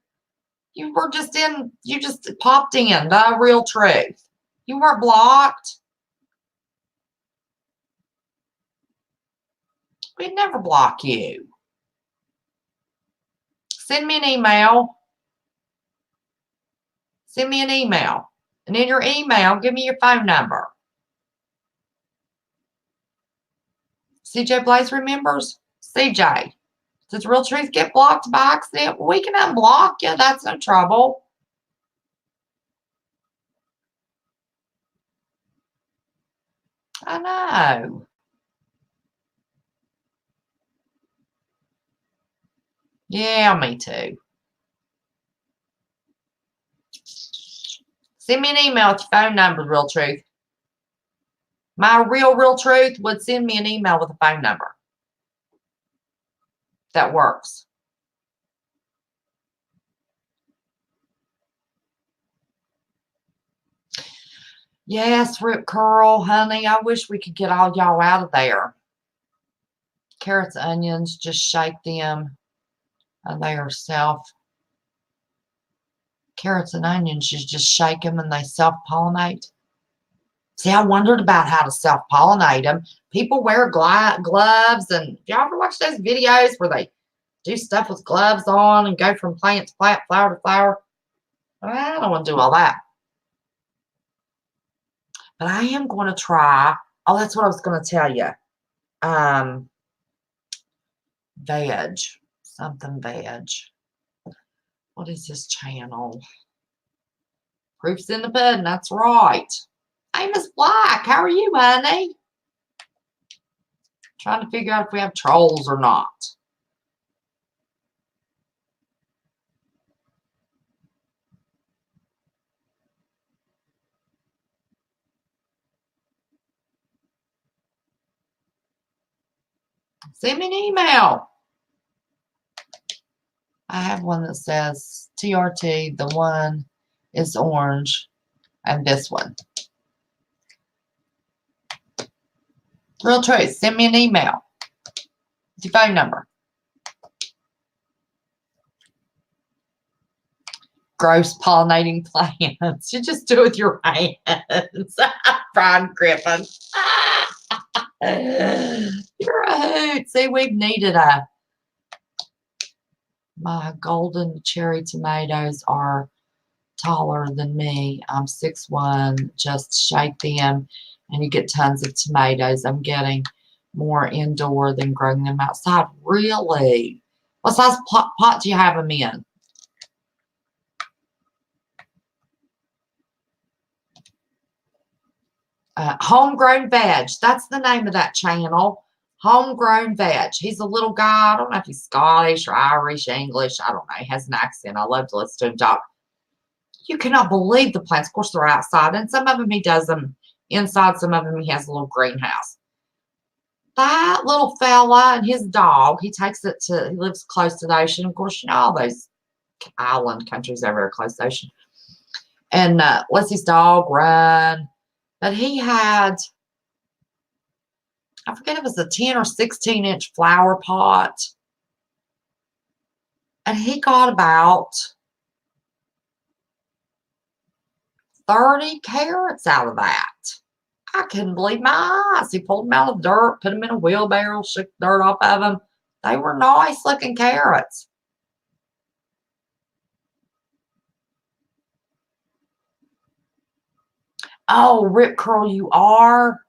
You were just in, you just popped in, The Real Truth. You weren't blocked. We'd never block you. Send me an email. Send me an email. And in your email, give me your phone number. CJ Blaze remembers? CJ, does Real Truth get blocked by accident? We can unblock you. That's no trouble. I know. Yeah, me too. Send me an email with your phone number, Real Truth. My Real Truth would send me an email with a phone number. That works. Yes, Rip Curl, honey. I wish we could get all y'all out of there. Carrots, onions, just shake them. And they are carrots and onions, you just shake them and they self-pollinate. See, I wondered about how to self-pollinate them. People wear gloves, and y'all ever watch those videos where they do stuff with gloves on and go from plant to plant, flower to flower? I don't want to do all that. But I am going to try. Oh, that's what I was going to tell you. Veg. Something veg. What is this channel? Proof's in the pudding. That's right. Hey, Miss Black. How are you, honey? Trying to figure out if we have trolls or not. Send me an email. I have one that says TRT. The one is orange. And this one. Real Truth. Send me an email. With your phone number. Gross pollinating plants. You just do it with your hands. Brian Griffin. You're a hoot. See, we've needed My golden cherry tomatoes are taller than me. I'm 6'1". Just shake them and you get tons of tomatoes. I'm getting more indoor than growing them outside. Really? What size pot do you have them in? Homegrown Veg. That's the name of that channel. Homegrown Veg. He's a little guy. I don't know if he's Scottish or Irish, English. I don't know. He has an accent. I love to listen to him talk. You cannot believe the plants. Of course, they're outside. And some of them he does them inside. Some of them he has a little greenhouse. That little fella and his dog, he lives close to the ocean. Of course, you know, all those island countries are very close to the ocean. And lets his dog run. But he had, I forget if it was a 10 or 16-inch flower pot. And he got about 30 carrots out of that. I couldn't believe my eyes. He pulled them out of the dirt, put them in a wheelbarrow, shook the dirt off of them. They were nice looking carrots. Oh, Rip Curl, you are?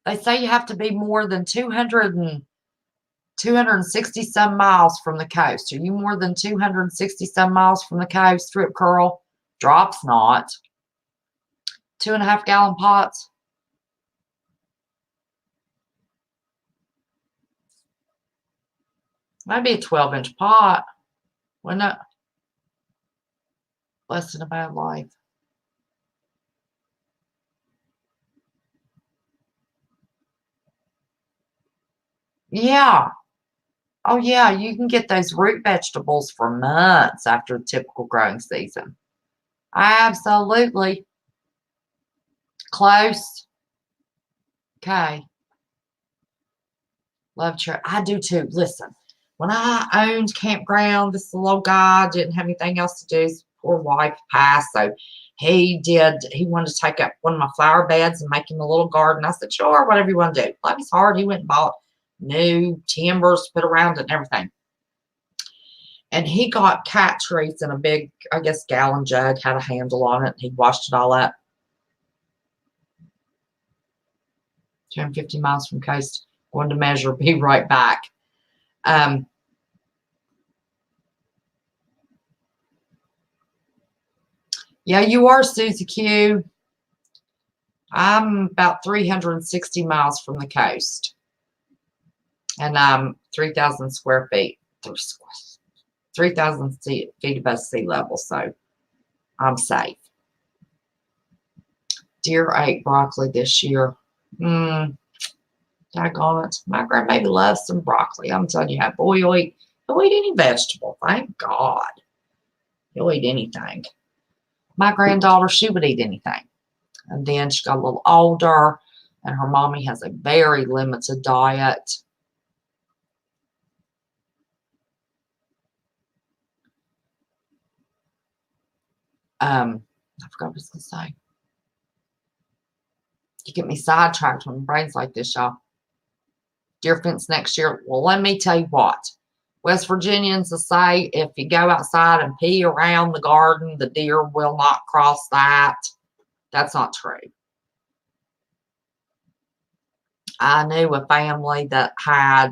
They say you have to be more than 260 some miles from the coast. Are you more than 260 some miles from the coast, Rip Curl? Drops not. 2.5 gallon pots. Maybe a 12-inch pot. Wouldn't it? Less than a bad life. Yeah. Oh, yeah. You can get those root vegetables for months after a typical growing season. Absolutely. Close. Okay. Love cherry. I do too. Listen, when I owned campground, this little guy didn't have anything else to do. His poor wife passed, so he wanted to take up one of my flower beds and make him a little garden. I said, sure, whatever you want to do. Life is hard. He went and bought new timbers to put around it and everything. And he got cat treats in a big, I guess, gallon jug, had a handle on it. He washed it all up. 250 miles from coast. Going to measure, be right back. Yeah, you are, Susie Q. I'm about 360 miles from the coast. And I'm 3,000 square feet. 3,000 feet above sea level, so I'm safe. Deer ate broccoli this year. Daggone it. My grandbaby loves some broccoli. I'm telling you, boy, he'll eat any vegetable. Thank God. He'll eat anything. My granddaughter, she would eat anything. And then she got a little older, and her mommy has a very limited diet. I forgot what I was going to say. You get me sidetracked when brains like this, y'all. Deer fence next year. Well, let me tell you what. West Virginians will say if you go outside and pee around the garden, the deer will not cross that. That's not true. I knew a family that had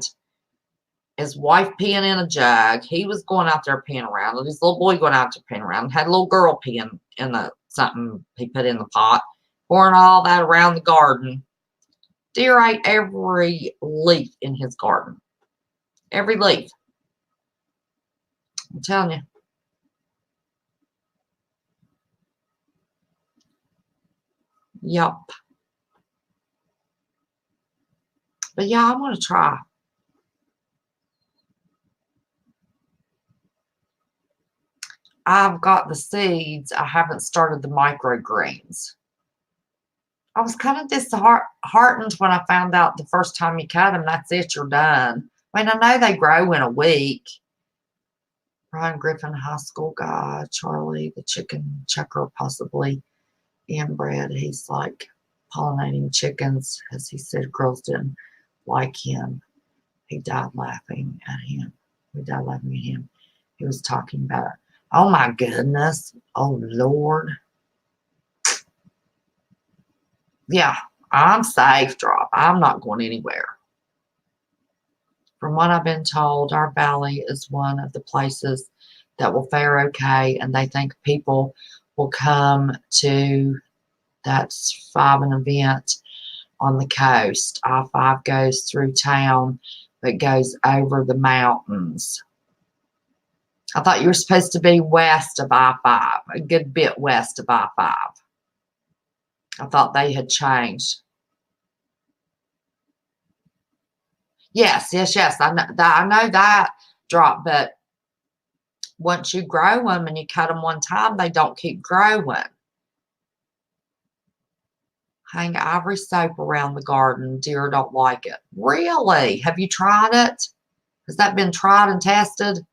his wife peeing in a jug. He was going out there peeing around. His little boy going out there peeing around. Had a little girl peeing in something he put in the pot. Pouring all that around the garden. Deer ate every leaf in his garden. Every leaf. I'm telling you. Yup. But yeah, I'm going to try. I've got the seeds. I haven't started the microgreens. I was kind of disheartened when I found out the first time you cut them, that's it, you're done. I mean, I know they grow in a week. Brian Griffin, high school guy, Charlie, the chicken checker, possibly inbred. He's like pollinating chickens. As he said, girls didn't like him. He died laughing at him. We died laughing at him. He was talking about it. Oh my goodness. Oh Lord. Yeah, I'm safe, Drop. I'm not going anywhere. From what I've been told, our valley is one of the places that will fare okay, and they think people will come to that's 5 an event on the coast. I-5 goes through town, but goes over the mountains. I thought you were supposed to be west of I-5, a good bit west of I-5. I thought they had changed. Yes. I know that, Drop, but once you grow them and you cut them one time, they don't keep growing. Hang ivory soap around the garden. Deer don't like it. Really? Have you tried it? Has that been tried and tested?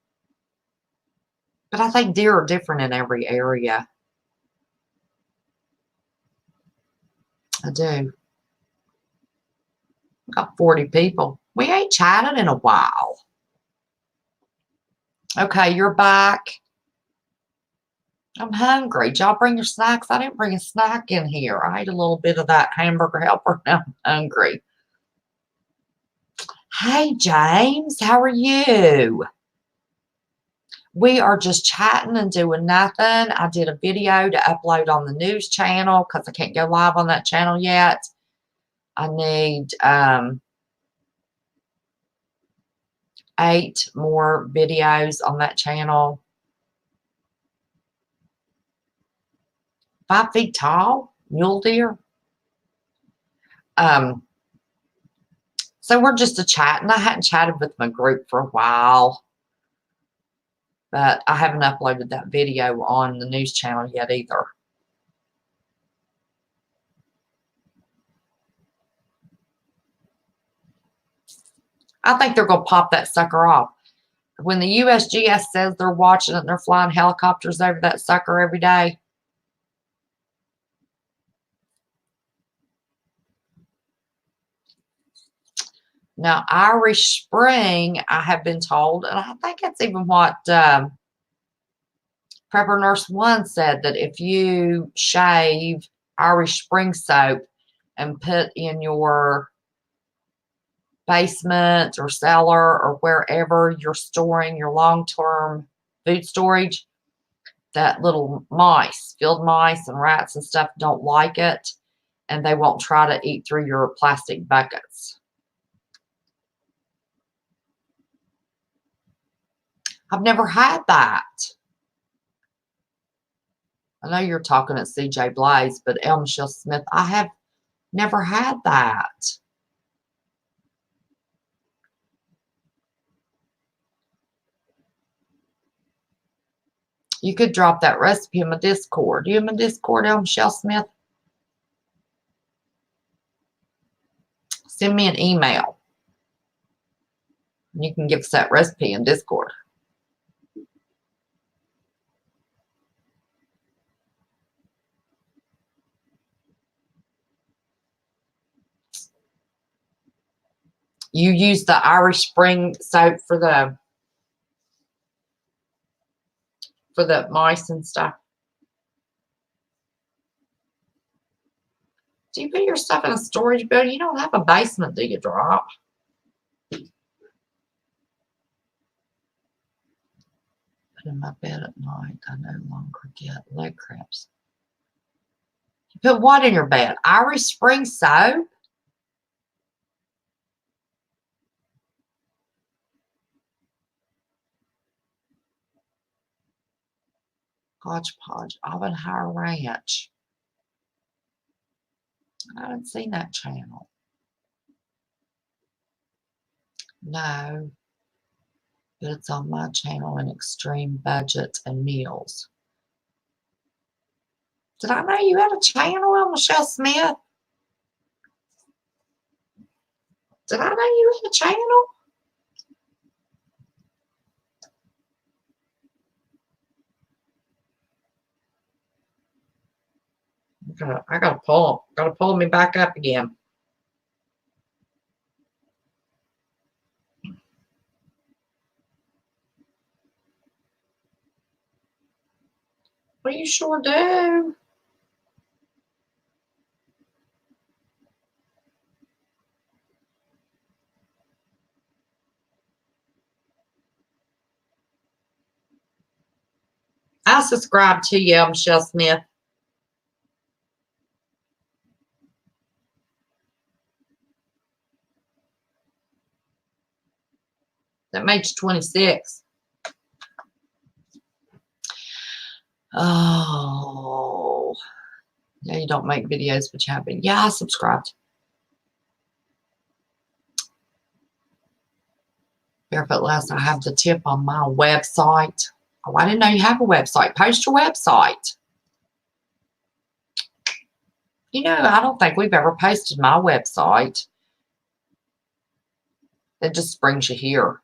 But I think deer are different in every area. I do. Got 40 people. We ain't chatted in a while. Okay, you're back. I'm hungry. Did y'all bring your snacks? I didn't bring a snack in here. I ate a little bit of that hamburger helper. Now I'm hungry. Hey, James. How are you? We are just chatting and doing nothing. I did a video to upload on the news channel because I can't go live on that channel yet. I need 8 more videos on that channel. 5 feet tall, mule deer. So we're just chatting. I hadn't chatted with my group for a while, but I haven't uploaded that video on the news channel yet either. I think they're going to pop that sucker off. When the USGS says they're watching it and they're flying helicopters over that sucker every day. Now, Irish Spring, I have been told, and I think that's even what Prepper Nurse 1 said, that if you shave Irish Spring soap and put in your basement or cellar or wherever you're storing your long-term food storage, that little mice, field mice and rats and stuff don't like it, and they won't try to eat through your plastic buckets. I've never had that. I know you're talking at CJ Blaze, but El Michelle Smith, I have never had that. You could drop that recipe in my Discord. You in my Discord, El Michelle Smith? Send me an email. You can give us that recipe in Discord. You use the Irish Spring soap for the mice and stuff. Do you put your stuff in a storage bin? You don't have a basement, do you, Drop? Put in my bed at night. I no longer get leg cramps. You put what in your bed? Irish Spring soap? Hodgepodge, Auburn Ranch. I haven't seen that channel. No, but it's on my channel in Extreme Budget and Meals. Did I know you had a channel, El Michelle Smith? Did I know you had a channel? I gotta pull me back up again. Well, you sure do. I subscribe to you, Michelle Smith. That made you 26. Oh. Yeah, you don't make videos, but you have been. Yeah, I subscribed. Barefoot Last, I have the tip on my website. Oh, I didn't know you have a website. Post your website. You know, I don't think we've ever posted my website. It just brings you here.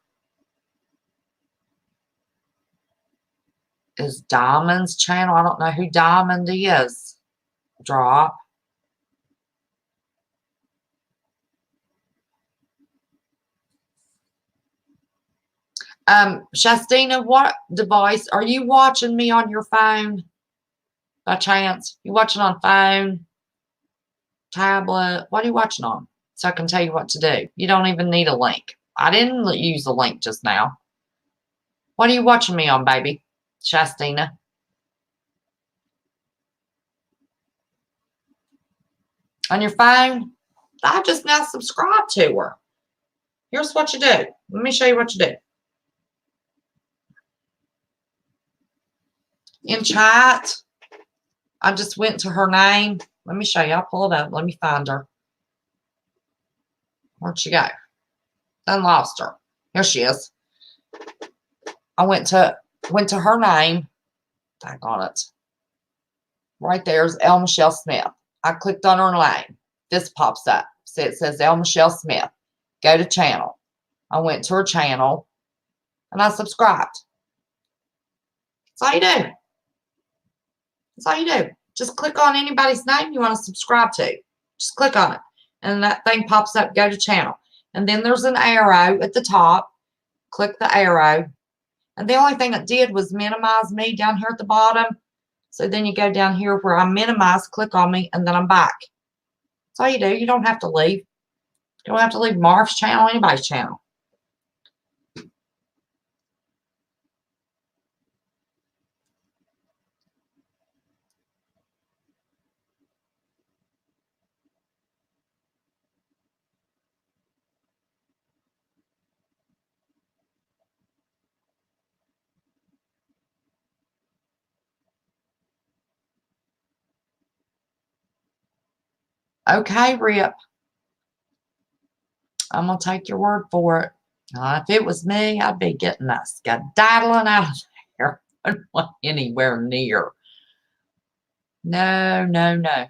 Is Diamond's channel? I don't know who Diamond is. Drop. Shastina, what device are you watching me on your phone? By chance? You watching on phone, tablet? What are you watching on? So I can tell you what to do. You don't even need a link. I didn't use a link just now. What are you watching me on, baby? Shastina. On your phone? I just now subscribed to her. Here's what you do. Let me show you what you do. In chat, I just went to her name. Let me show you. I'll pull it up. Let me find her. Where'd she go? Done lost her. Here she is. I went to her name. I got it. Right there's L. Michelle Smith. I clicked on her name. This pops up. See, it says L. Michelle Smith. Go to channel. I went to her channel and I subscribed. That's all you do. That's all you do. Just click on anybody's name you want to subscribe to. Just click on it. And that thing pops up, go to channel. And then there's an arrow at the top. Click the arrow. And the only thing it did was minimize me down here at the bottom. So then you go down here where I minimize, click on me, and then I'm back. That's all you do. You don't have to leave. You don't have to leave Marv's channel, anybody's channel. Okay, Rip. I'm going to take your word for it. If it was me, I'd be getting that skedaddling out of there. I don't want anywhere near. No, no, no.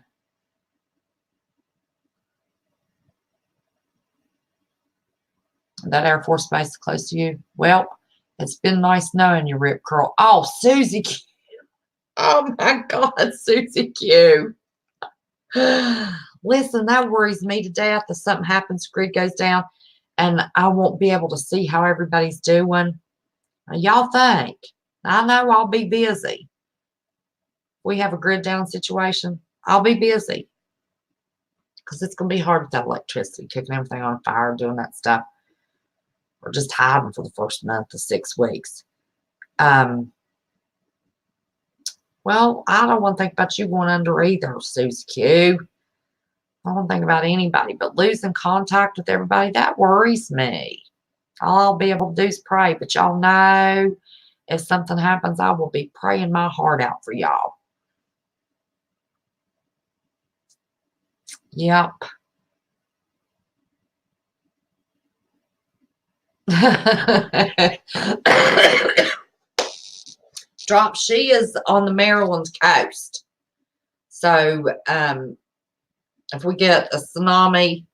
That Air Force Base close to you? Well, it's been nice knowing you, Rip Curl. Oh, Susie Q. Oh, my God, Susie Q. Listen, that worries me to death if something happens, grid goes down, and I won't be able to see how everybody's doing. Y'all think? I know I'll be busy. We have a grid down situation. I'll be busy because it's going to be hard with that electricity, kicking everything on fire, doing that stuff. Or just hiding for the first month to 6 weeks. Well, I don't want to think about you going under either, Susie Q. I don't think about anybody, but losing contact with everybody, that worries me. All I'll be able to do is pray, but y'all know if something happens, I will be praying my heart out for y'all. Yep. Drop, she is on the Maryland coast. So if we get a tsunami,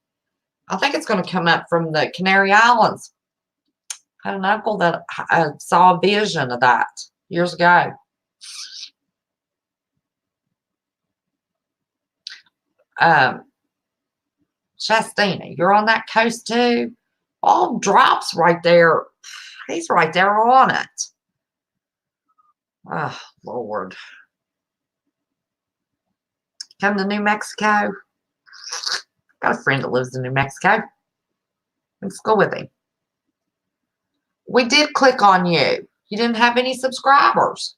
I think it's going to come up from the Canary Islands. I had an uncle that saw a vision of that years ago. Shastina, you're on that coast too? All Drops right there. He's right there on it. Oh, Lord. Come to New Mexico. Got a friend that lives in New Mexico. Let's go with him. We did click on you. You didn't have any subscribers.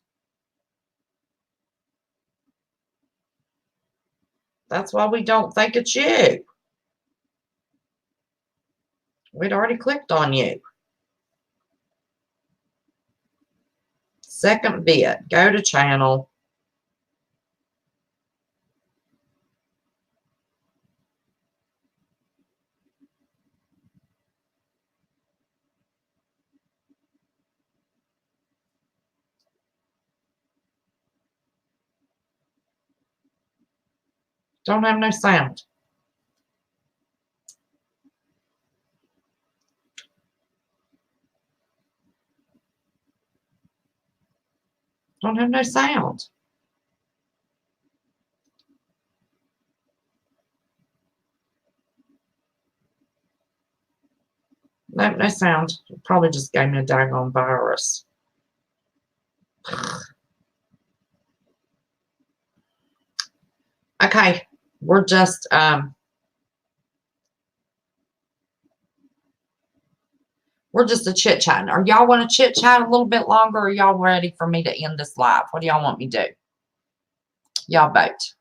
That's why we don't think it's you. We'd already clicked on you. Second bit, go to channel. Don't have no sound. Don't have no sound. Nope, no sound. It probably just gave me a daggone virus. Okay, we're just a chit chatting. Are y'all want to chit chat a little bit longer, or are y'all ready for me to end this live? What do y'all want me to do? Y'all vote.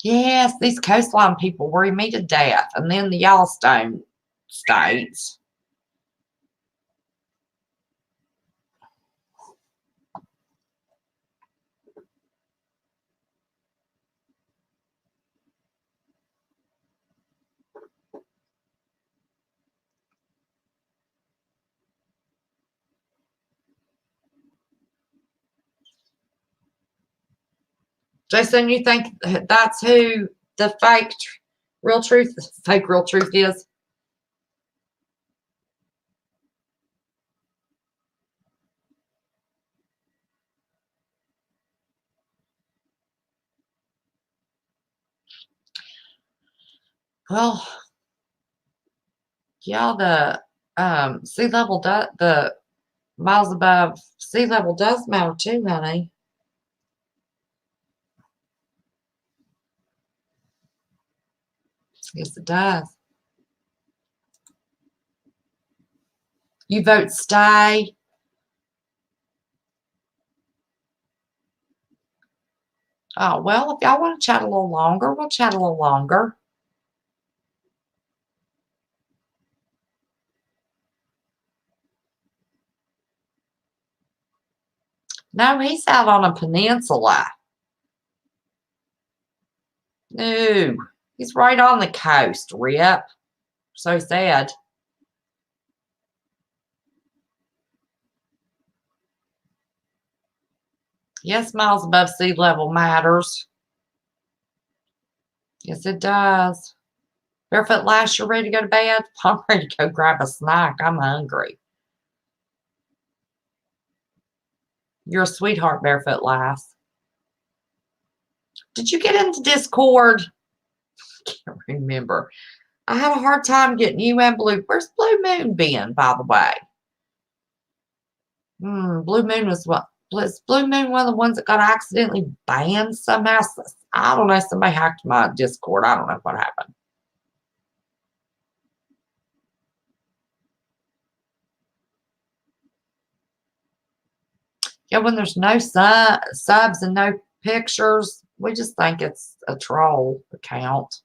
Yes, these coastline people worry me to death. And then the Yellowstone states. Jason, you think that's who the fake real truth is? Well, yeah, the sea level the miles above sea level does matter too, honey. Yes, it does. You vote stay. Oh, well, if y'all want to chat a little longer, we'll chat a little longer. No, he's out on a peninsula. No, he's right on the coast, Rip. So sad. Yes, miles above sea level matters. Yes, it does. Barefoot Lash, you ready to go to bed? I'm ready to go grab a snack. I'm hungry. You're a sweetheart, Barefoot Lass. Did you get into Discord? Can't remember. I had a hard time getting you and Blue. Where's Blue Moon been, by the way? Blue Moon was what? Was Blue Moon one of the ones that got accidentally banned somehow? I don't know. Somebody hacked my Discord. I don't know what happened. Yeah, when there's no subs and no pictures, we just think it's a troll account.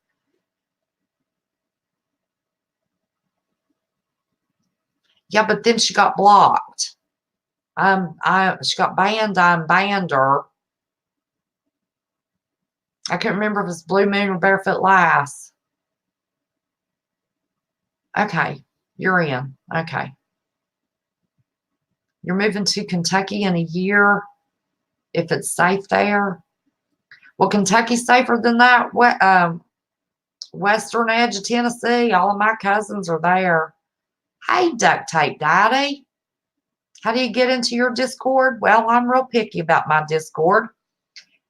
Yeah, but then she got blocked. She got banned. I unbanned her. I can't remember if it's Blue Moon or Barefoot Lass. Okay, you're in. Okay. You're moving to Kentucky in a year if it's safe there. Well, Kentucky's safer than that. Western edge of Tennessee. All of my cousins are there. Hey, Duct Tape Daddy. How do you get into your Discord? Well, I'm real picky about my Discord.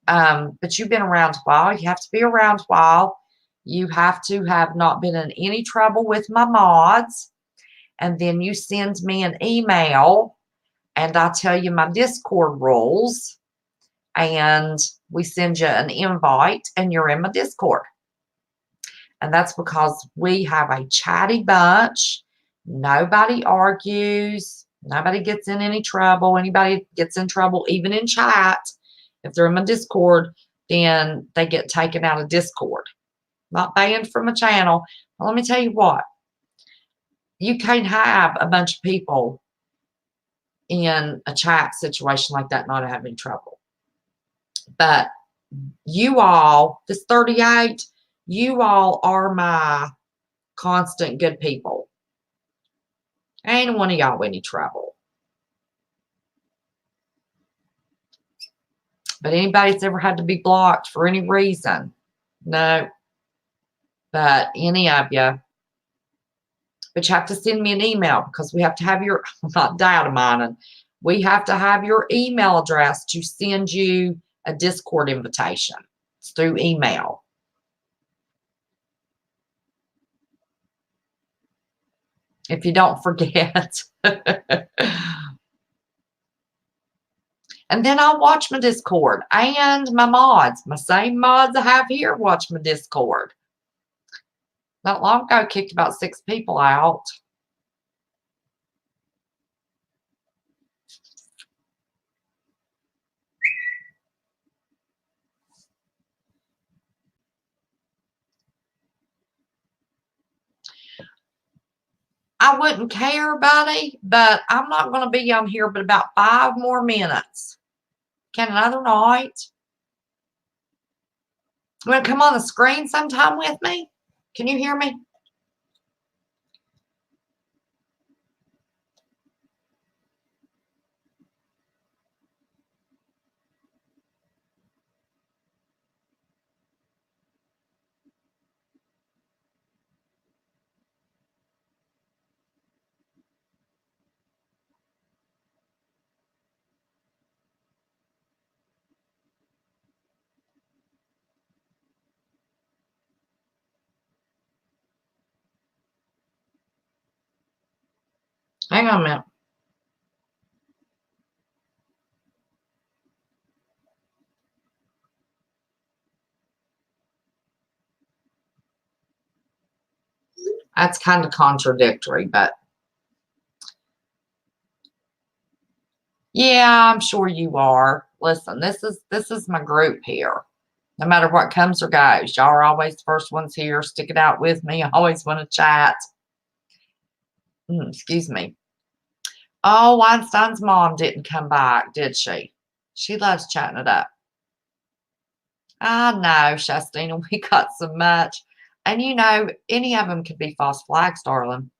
But you've been around a while. You have to be around a while. You have to have not been in any trouble with my mods. And then you send me an email and I tell you my Discord rules. and we send you an invite, and you're in my Discord. And that's because we have a chatty bunch. Nobody argues. Nobody gets in any trouble. Anybody gets in trouble, even in chat, if they're in my Discord, then they get taken out of Discord. Not banned from a channel. But let me tell you what. You can't have a bunch of people in a chat situation like that not having trouble. But you all, this 38, you all are my constant good people. Ain't one of y'all any trouble. But anybody that's ever had to be blocked for any reason, no. But any of you, but you have to send me an email because we have to have your, not data mining, we have to have your email address to send you a Discord invitation. It's through email. If you don't forget. And then I'll watch my Discord and my mods. My same mods I have here watch my Discord. Not long ago, kicked about 6 people out. I wouldn't care, buddy, but I'm not going to be on here but about 5 more minutes. Can another night? You want to come on the screen sometime with me? Can you hear me? Hang on a minute. That's kind of contradictory, but yeah, I'm sure you are. Listen, this is my group here. No matter what comes or goes, y'all are always the first ones here. Stick it out with me. I always want to chat. Excuse me. Oh, Weinstein's mom didn't come back, did she? She loves chatting it up. I know, Shastina, we got so much. And you know, any of them could be false flags, darling.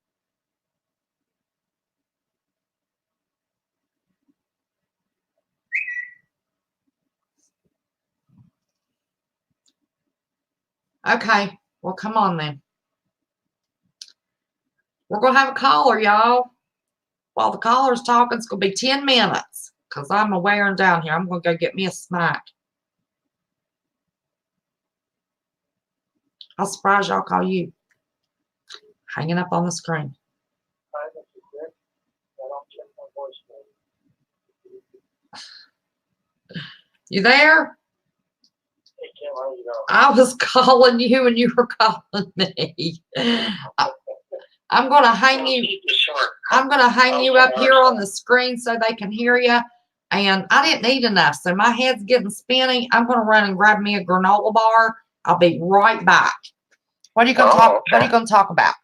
Okay, well, come on then. We're going to have a caller, y'all. While the caller's talking, it's going to be 10 minutes because I'm wearing down here. I'm going to go get me a snack. I'll surprise y'all, call you. Hanging up on the screen. You there? I was calling you and you were calling me. I'm going to hang you. I'm going to hang you up here on the screen so they can hear you. And I didn't eat enough, so my head's getting spinny. I'm going to run and grab me a granola bar. I'll be right back. What are you going to talk? Okay. What are you going to talk about?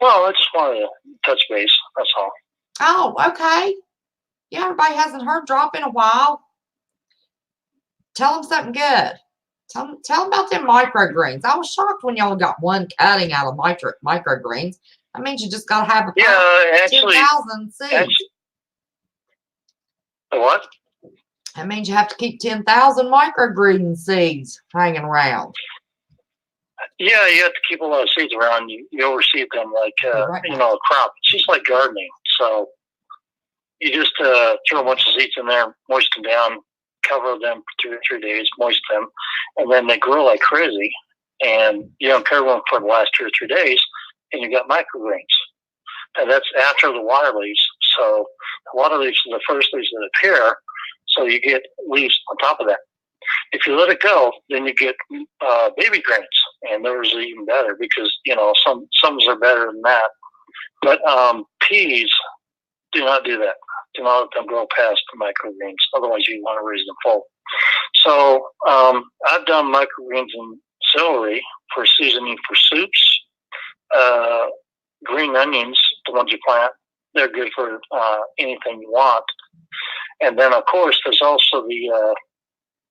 Well, I just wanted to touch base. That's all. Oh, okay. Yeah, everybody hasn't heard Drop in a while. Tell them something good. Tell them about them microgreens. I was shocked when y'all got one cutting out of microgreens. That means you just got to have a 10,000 seeds. What? That means you have to keep 10,000 microgreen seeds hanging around. Yeah, you have to keep a lot of seeds around. You overseed them like, right, you know, a crop. It's just like gardening. So you just throw a bunch of seeds in there, moisten down, cover them for 2 or 3 days, moisten them, and then they grow like crazy. And you don't cover them for the last 2 or 3 days, and you got microgreens. And that's after the water leaves. So the water leaves are the first leaves that appear. So you get leaves on top of that. If you let it go, then you get baby greens, and those are even better because some are better than that. But peas, do not do that. Do not let them grow past the microgreens. Otherwise, you want to raise them full. So I've done microgreens and celery for seasoning for soups. Green onions, the ones you plant, they're good for anything you want. And then, of course, there's also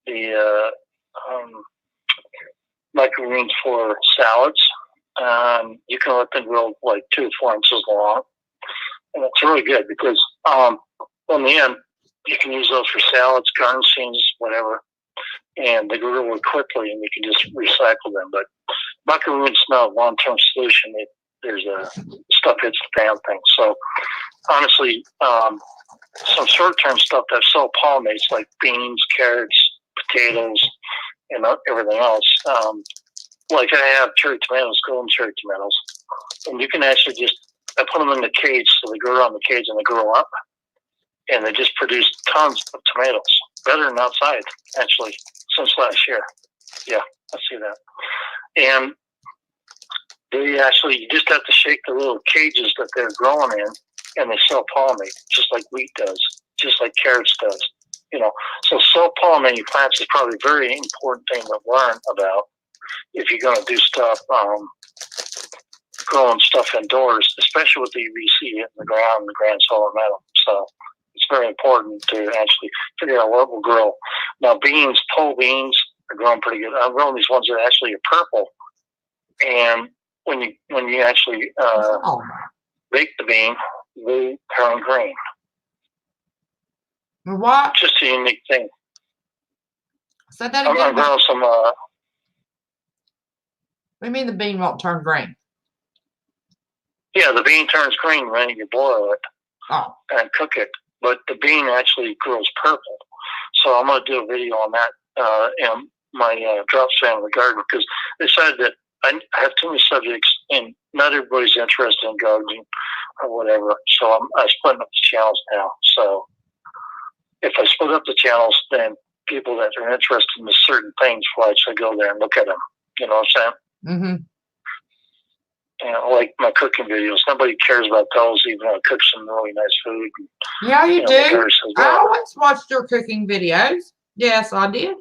the microgreens for salads. You can let them grow like 2 to 4 inches long. And it's really good because in the end, you can use those for salads, garden scenes, whatever. And they grow really quickly, and you can just recycle them. But microgreens is not a long-term solution. There's stuff hits the fan thing. So honestly, some short-term stuff that self-pollinates, like beans, carrots, potatoes, and everything else. Like I have cherry tomatoes, golden cherry tomatoes, and you can actually I put them in the cage, so they grow around the cage and they grow up, and they just produce tons of tomatoes, better than outside, actually, since last year. Yeah, I see that. And they actually, you just have to shake the little cages that they're growing in, and they self-pollinate, just like wheat does, just like carrots does. So self-pollinating plants is probably a very important thing to learn about if you're going to do stuff, growing stuff indoors, especially with the UVC hitting the ground and the grand solar metal. So it's very important to actually figure out what will grow. Now, pole beans are growing pretty good. I'm growing these ones that actually are purple, and when you actually bake the bean, they turn green. What? Just a unique thing. Say that I'm again. growing some. What do you mean the bean won't turn green? Yeah, the bean turns green when you boil it and cook it, but the bean actually grows purple. So I'm going to do a video on that in my Drops Family Garden, because I decided that I have too many subjects and not everybody's interested in gardening or whatever. So I'm splitting up the channels now. So if I split up the channels, then people that are interested in certain things will actually go there and look at them. You know what I'm saying? Mm-hmm. Like my cooking videos. Nobody cares about those, even though I cook some really nice food. Yeah, you do. Well. I always watched your cooking videos. Yes, I did.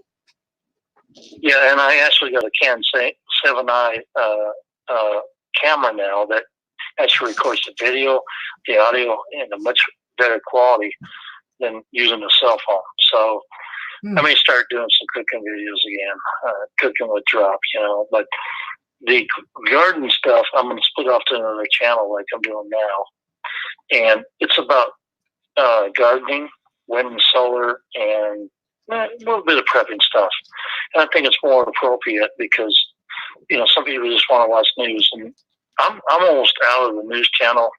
Yeah, and I actually got a Canon 7i camera now that actually records the video, the audio, in a much better quality than using a cell phone. So I may start doing some cooking videos again, cooking with Drop, but the garden stuff, I'm going to split off to another channel like I'm doing now. And it's about gardening, wind and solar, and a little bit of prepping stuff. And I think it's more appropriate because, some people just want to watch news. And I'm almost out of the news channel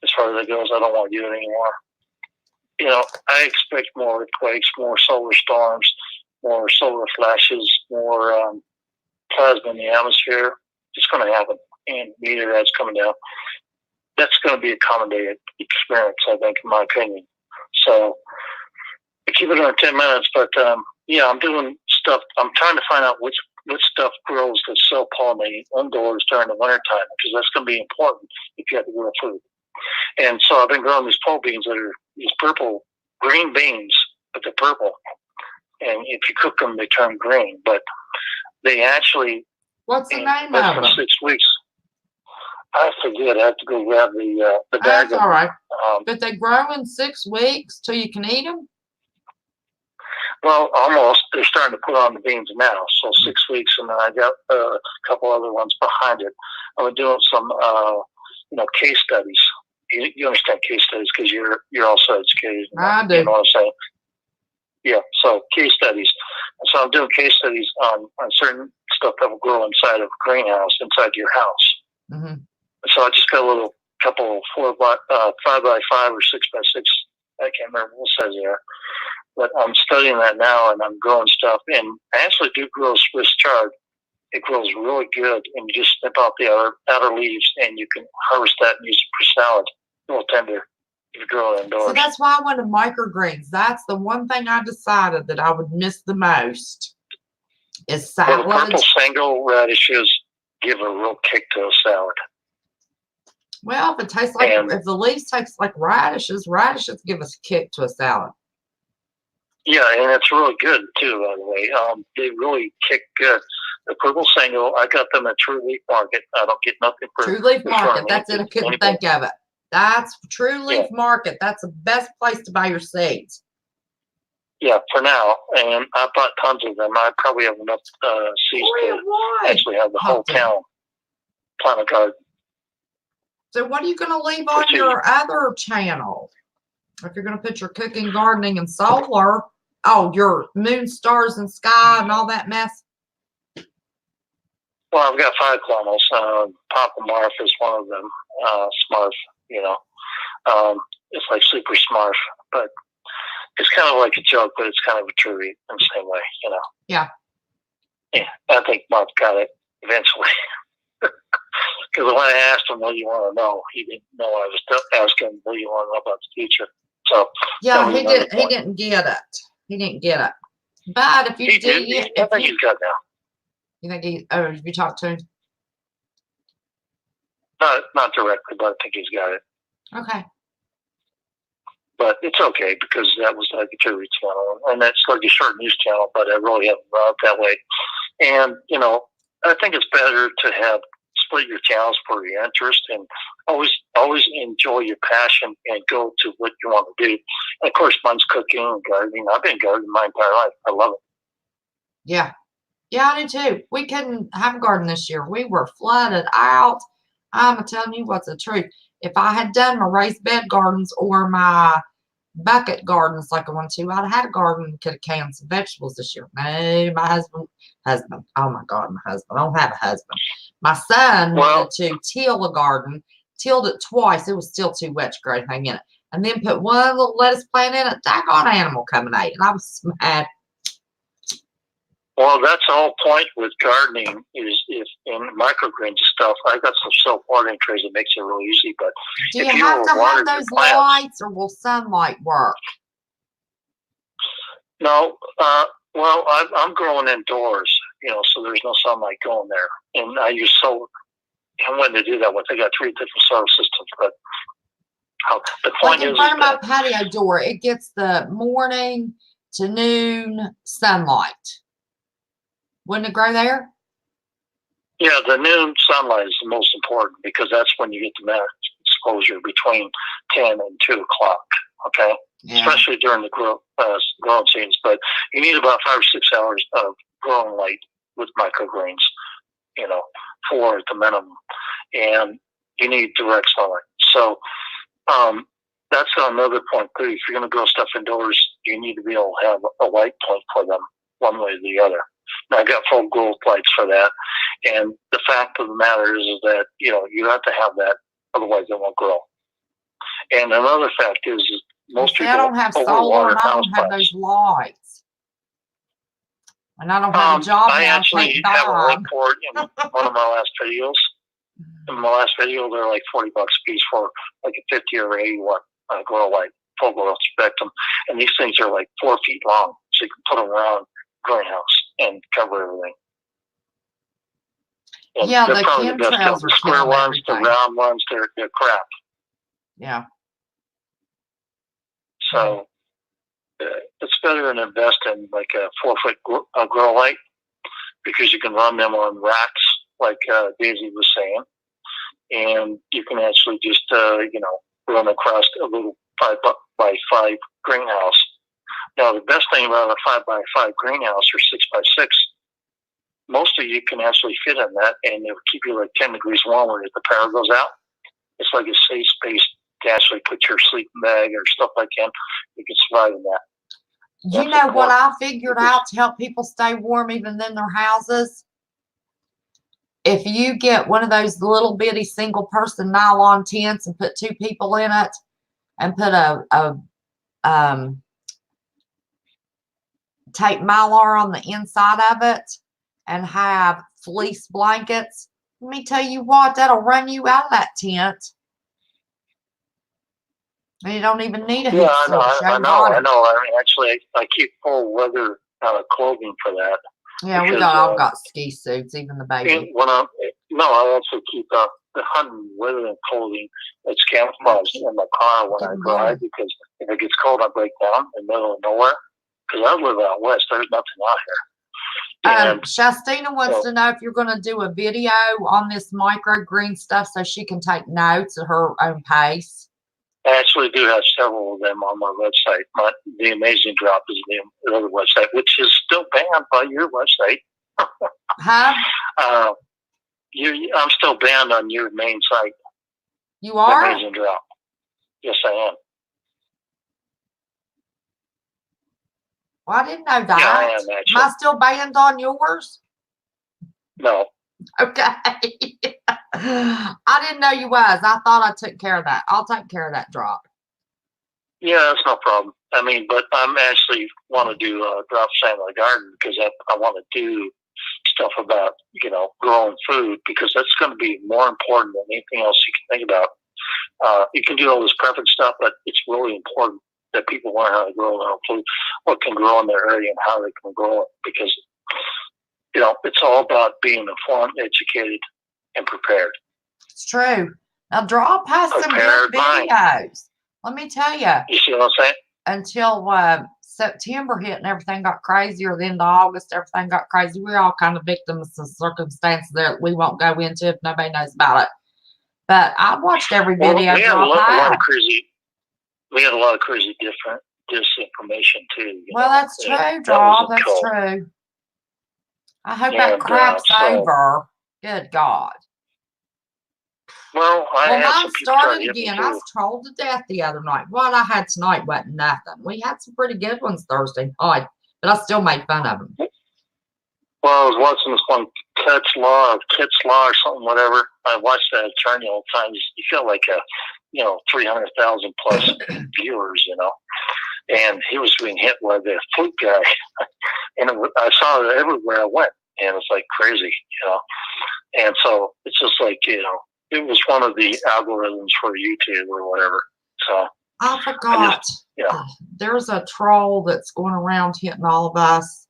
as far as it goes. I don't want to do it anymore. I expect more earthquakes, more solar storms, more solar flashes, more plasma in the atmosphere. It's going to happen, and meteorites coming down. That's going to be a common day experience, I think, in my opinion. So I keep it under 10 minutes, but I'm doing stuff. I'm trying to find out which stuff grows that self-pollinate indoors during the wintertime, because that's going to be important if you have to grow food. And so I've been growing these pole beans that are these purple, green beans, but they're purple. And if you cook them, they turn green. But they actually... What's the name of them? 6 weeks. I forget. I have to go grab the bag. That's all right. But they grow in 6 weeks till you can eat them? Well, almost. They're starting to put on the beans now. So 6 weeks, and then I got a couple other ones behind it. I'm doing some, case studies. You understand case studies because you're also educated. I do. You know what I'm saying? Yeah. So case studies. And so I'm doing case studies on certain stuff that will grow inside of a greenhouse, inside your house. Mm-hmm. So I just got a couple 5 by 5 or 6 by 6. I can't remember what size they are. But I'm studying that now, and I'm growing stuff. And I actually do grow Swiss chard. It grows really good, and you just snip out the outer leaves, and you can harvest that and use it for salad. A little tender. if you grow it indoors. So that's why I wanted microgreens. That's the one thing I decided that I would miss the most is Well, the salad. purple sango radishes give a real kick to a salad. Well, if it tastes like, if the leaves taste like radishes, radishes give us a kick to a salad. Yeah, and it's really good too, by the way. They really kick good. The purple sango, I got them at True Leaf Market. I don't get nothing for True Leaf Market. front. That's it. I couldn't think of it. That's True Leaf Market. That's the best place to buy your seeds. Yeah, for now. And I bought tons of them. I probably have enough seeds to actually have the whole town plant a garden. So what are you going to leave on your other channel? If you're going to put your cooking, gardening, and solar, oh, your moon, stars, and sky, and all that mess? Well, I've got 5 channels. Papa Marf is one of them. Smurf, you know. It's like Super Smurf, but it's kind of like a joke, but it's kind of a true in the same way, you know. Yeah. Yeah, I think Mark got it eventually. Because when I asked him, what do you want to know? He didn't know I was asking, what do you want to know about the future? So yeah, he didn't get it. He didn't get it. But if you I think he's got it now. You think he? Oh, have you talked to him? Not directly, but I think he's got it. Okay. But it's okay because that was like a true channel, and that's like a short news channel. But I really haven't run it that way. And you know, I think it's better to have split your channels for your interest, and always enjoy your passion and go to what you want to do. And of course, mine's cooking and gardening. I've been gardening my entire life. I love it. Yeah. Yeah, I do too. We couldn't have a garden this year. We were flooded out. I'm telling you what's the truth. If I had done my raised bed gardens or my bucket gardens like I want to, I'd have had a garden and could have canned some vegetables this year. No, my husband, oh my God, my husband. I don't have a husband. My son wanted to till a garden, tilled it twice. It was still too wet to grow anything in it. And then put one little lettuce plant in it. Daggone animal coming ate. And I was mad. Well, that's the whole point with gardening is if in microgreens stuff, I got some self-watering trays that makes it real easy. But do you have to have those lights, or will sunlight work? No, well, I'm growing indoors, you know, so there's no sunlight going there, and I use solar. And when to do that with, I got 3 different solar systems. But the point is, in front of my patio door, it gets the morning to noon sunlight. Wouldn't it grow there? Yeah, the noon sunlight is the most important because that's when you get the max exposure between 10 and 2 o'clock, okay? Yeah. Especially during the growing seasons. But you need about 5 or 6 hours of growing light with microgreens, you know, 4 at the minimum. And you need direct sunlight. So that's another point, too. If you're going to grow stuff indoors, you need to be able to have a light point for them one way or the other. Now, I got full glow lights for that. And the fact of the matter is that, you know, you have to have that, otherwise they won't grow. And another fact is most people I don't have solar and I don't have those lights. And I don't have a job I now. actually have a link for it in one of my last videos. In my last video, they're like $40 a piece for like a 50 or 80 watt grow light, full glow spectrum. And these things are like 4 feet long, so you can put them around greenhouse and cover everything. And yeah, the chemtrails are the square ones, the round ones, they're crap. Yeah. So it's better to invest in like a 4-foot grow light because you can run them on racks, like Daisy was saying, and you can actually just you know, run across a little 5x5 greenhouse. Now, the best thing about a 5x5 greenhouse or 6x6, most of you can actually fit in that, and it will keep you like 10 degrees warmer if the power goes out. It's like a safe space to actually put your sleeping bag or stuff like that. You can survive in that. You know what I figured out to help people stay warm even in their houses? If you get one of those little bitty single person nylon tents and put 2 people in it and put tape Mylar on the inside of it and have fleece blankets, let me tell you what, that'll run you out of that tent. And you don't even need a Yeah, heat I know. switch. I You know. got I it. know. I mean, actually, I keep full weather clothing for that. Yeah, we Because, got all got ski suits, even the baby. when I also keep the hunting weathering clothing that's camouflaged in my car when I drive, because if it gets cold, I break down in the middle of nowhere. Because I live out west, there's nothing out here. And Shastina wants to know if you're going to do a video on this microgreen stuff so she can take notes at her own pace. I actually do have several of them on my website. The Amazing Drop is the other website, which is still banned by your website. Huh? I'm still banned on your main site. You are? The Amazing Drop. Yes, I am. Well, I didn't know that. Yeah, I am, actually. Am I still banned on yours? No. Okay. I didn't know you was. I thought I took care of that. I'll take care of that drop. Yeah, that's no problem. I mean, but I'm actually want to do drop sand in the garden because I want to do stuff about, growing food, because that's going to be more important than anything else you can think about. You can do all this prepping stuff, but it's really important that people learn how to grow their own food, what can grow in their area and how they can grow it, because, it's all about being informed, educated, and prepared. It's true. Now, Drop has some good videos. Let me tell you. You see what I'm saying? Until September hit and everything got crazier, the end of August, everything got crazy. We're all kind of victims of circumstances that we won't go into if nobody knows about it. But I watched every video. We had a lot of crazy disinformation too. Well, that's true, Drop. That's true. I hope that crap's over. Good God. Well, mine started again. I was trolled to death the other night. What I had tonight wasn't nothing. We had some pretty good ones Thursday night, but I still made fun of them. Well, I was watching this one, Kit's Law or something, whatever. I watched that attorney all the time. You feel like 300,000 plus viewers, and he was being hit by the flute guy. And I saw it everywhere I went, and it's like crazy, And so it's just like, it was one of the algorithms for YouTube or whatever. So I forgot. There's a troll that's going around hitting all of us.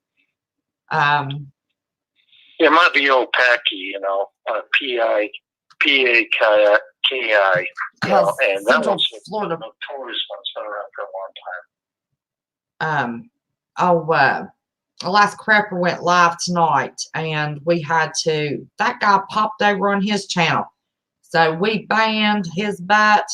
It might be old Packy, P-A-K-I, and that one's Florida. The notorious one's been around for a long time. Last Crapper went live tonight, and we had to. That guy popped over on his channel, so we banned his butt.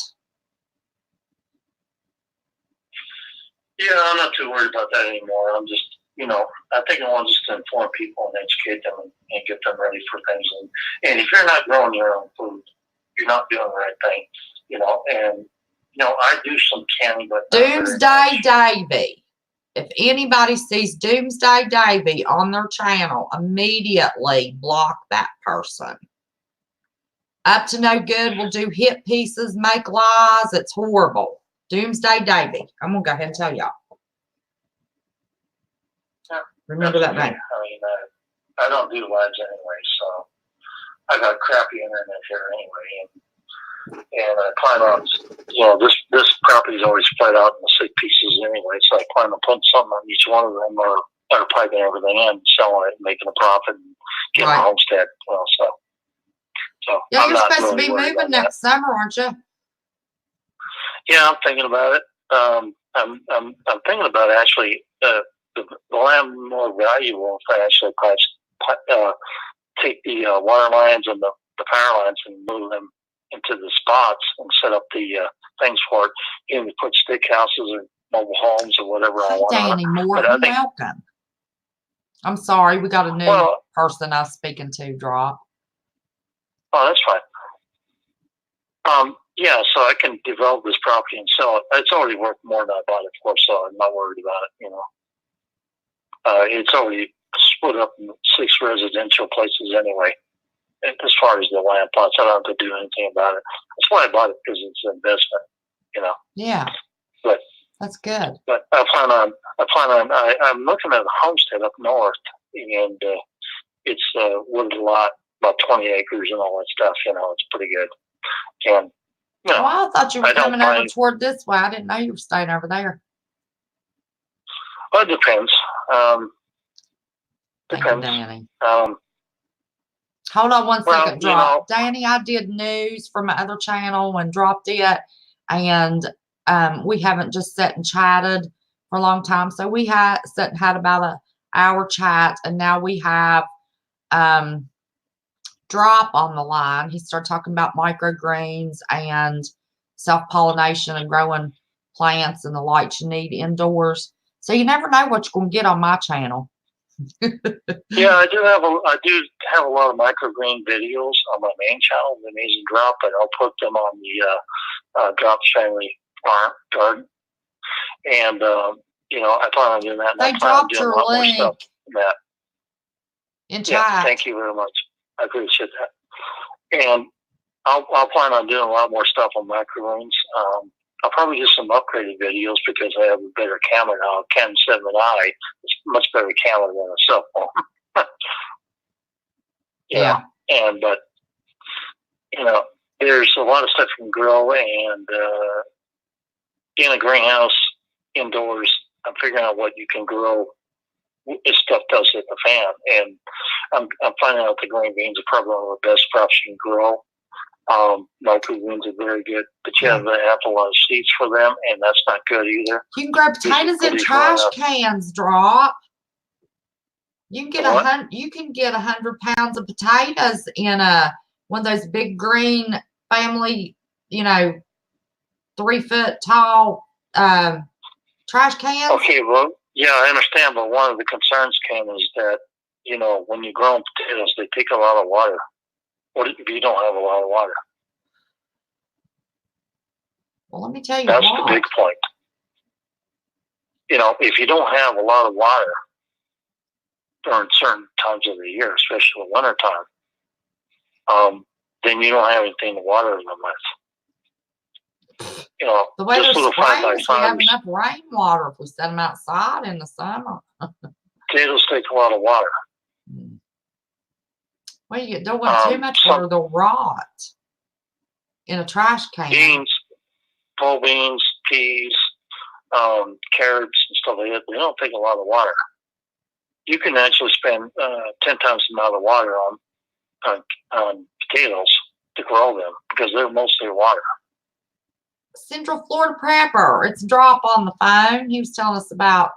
Yeah, I'm not too worried about that anymore. I'm just, I think I want just to inform people and educate them and get them ready for things. And if you're not growing your own food, you're not doing the right thing, And I do some canning, but Doomsday Davy. If anybody sees Doomsday Davy on their channel, immediately block that person. Up to no good. Will do hit pieces, make lies. It's horrible. Doomsday Davy. I'm going to go ahead and tell y'all. Yeah, remember that name. I mean, I don't do lives anyway, so I got crappy internet here anyway. And I plan on, this property is always spread out into 6 pieces anyway, so I plan on putting something on each one of them or piping everything in, selling it, and making a profit, and getting a homestead. So yeah, you're supposed to be moving next summer, aren't you? Yeah, I'm thinking about it. I'm thinking about actually the land more valuable if I actually take the water lines and the power lines and move them into the spots and set up the things for it. Either put stick houses or mobile homes or whatever I want. Danny Moore, welcome. I'm sorry, we got a new person I was speaking to drop. Oh, that's fine. Yeah, so I can develop this property and sell it. It's already worth more than I bought it for, so I'm not worried about it, It's already split up in 6 residential places anyway. And as far as the land plots, I don't have to do anything about it. That's why I bought it, because it's an investment, Yeah. But that's good. But I'm looking at a homestead up north, and it's a wooded lot, about 20 acres and all that stuff. It's pretty good. And No, Oh, I thought you were I don't coming over mind. toward this way. I didn't know you were staying over there. Well, it depends. Thank you, Depends. Danny. Um, Hold on one Well, second, you drop. Danny, I did news from my other channel and dropped it. And we haven't just sat and chatted for a long time. So we had sat and had about an hour chat. And now we have Drop on the line. He started talking about microgreens and self-pollination and growing plants and the light you need indoors. So you never know what you're going to get on my channel. Yeah, I do have a lot of microgreen videos on my main channel, The Amazing Drop, and I'll put them on the Drop's Family Farm Garden. And I plan on doing that. And They I plan on dropped doing a your lot more link stuff than that. in Yeah, chat. thank you very much. I appreciate that. And I'll plan on doing a lot more stuff on microgreens. I'll probably do some upgraded videos because I have a better camera now. A Canon 7i is a much better camera than a cell phone. Yeah. But there's a lot of stuff you can grow, and in a greenhouse indoors, I'm figuring out what you can grow. This stuff does hit the fan, and I'm finding out the green beans are probably one of the best crops you can grow. Microgreens are very good, but you have to have a lot of seeds for them, and that's not good either. You can grow potatoes in trash cans, Drop. You can get you can get 100 pounds of potatoes in one of those big green family, 3 foot tall trash cans. Okay, well, yeah, I understand, but one of the concerns, Ken, is that when you grow potatoes, they take a lot of water. What if you don't have a lot of water? Well, let me tell you That's the big point. If you don't have a lot of water during certain times of the year, especially the winter time, then you don't have anything to water them with. The way just they're little spraying, we have 5x5s. enough rainwater if we set them outside in the summer. Potatoes take a lot of water. Well, you don't want too much water, they'll rot in a trash can. Beans, pole beans, peas, carrots, and stuff like that, they don't take a lot of water. You can actually spend 10 times the amount of water on potatoes to grow them because they're mostly water. Central Florida Prepper, it's Drop on the phone. He was telling us about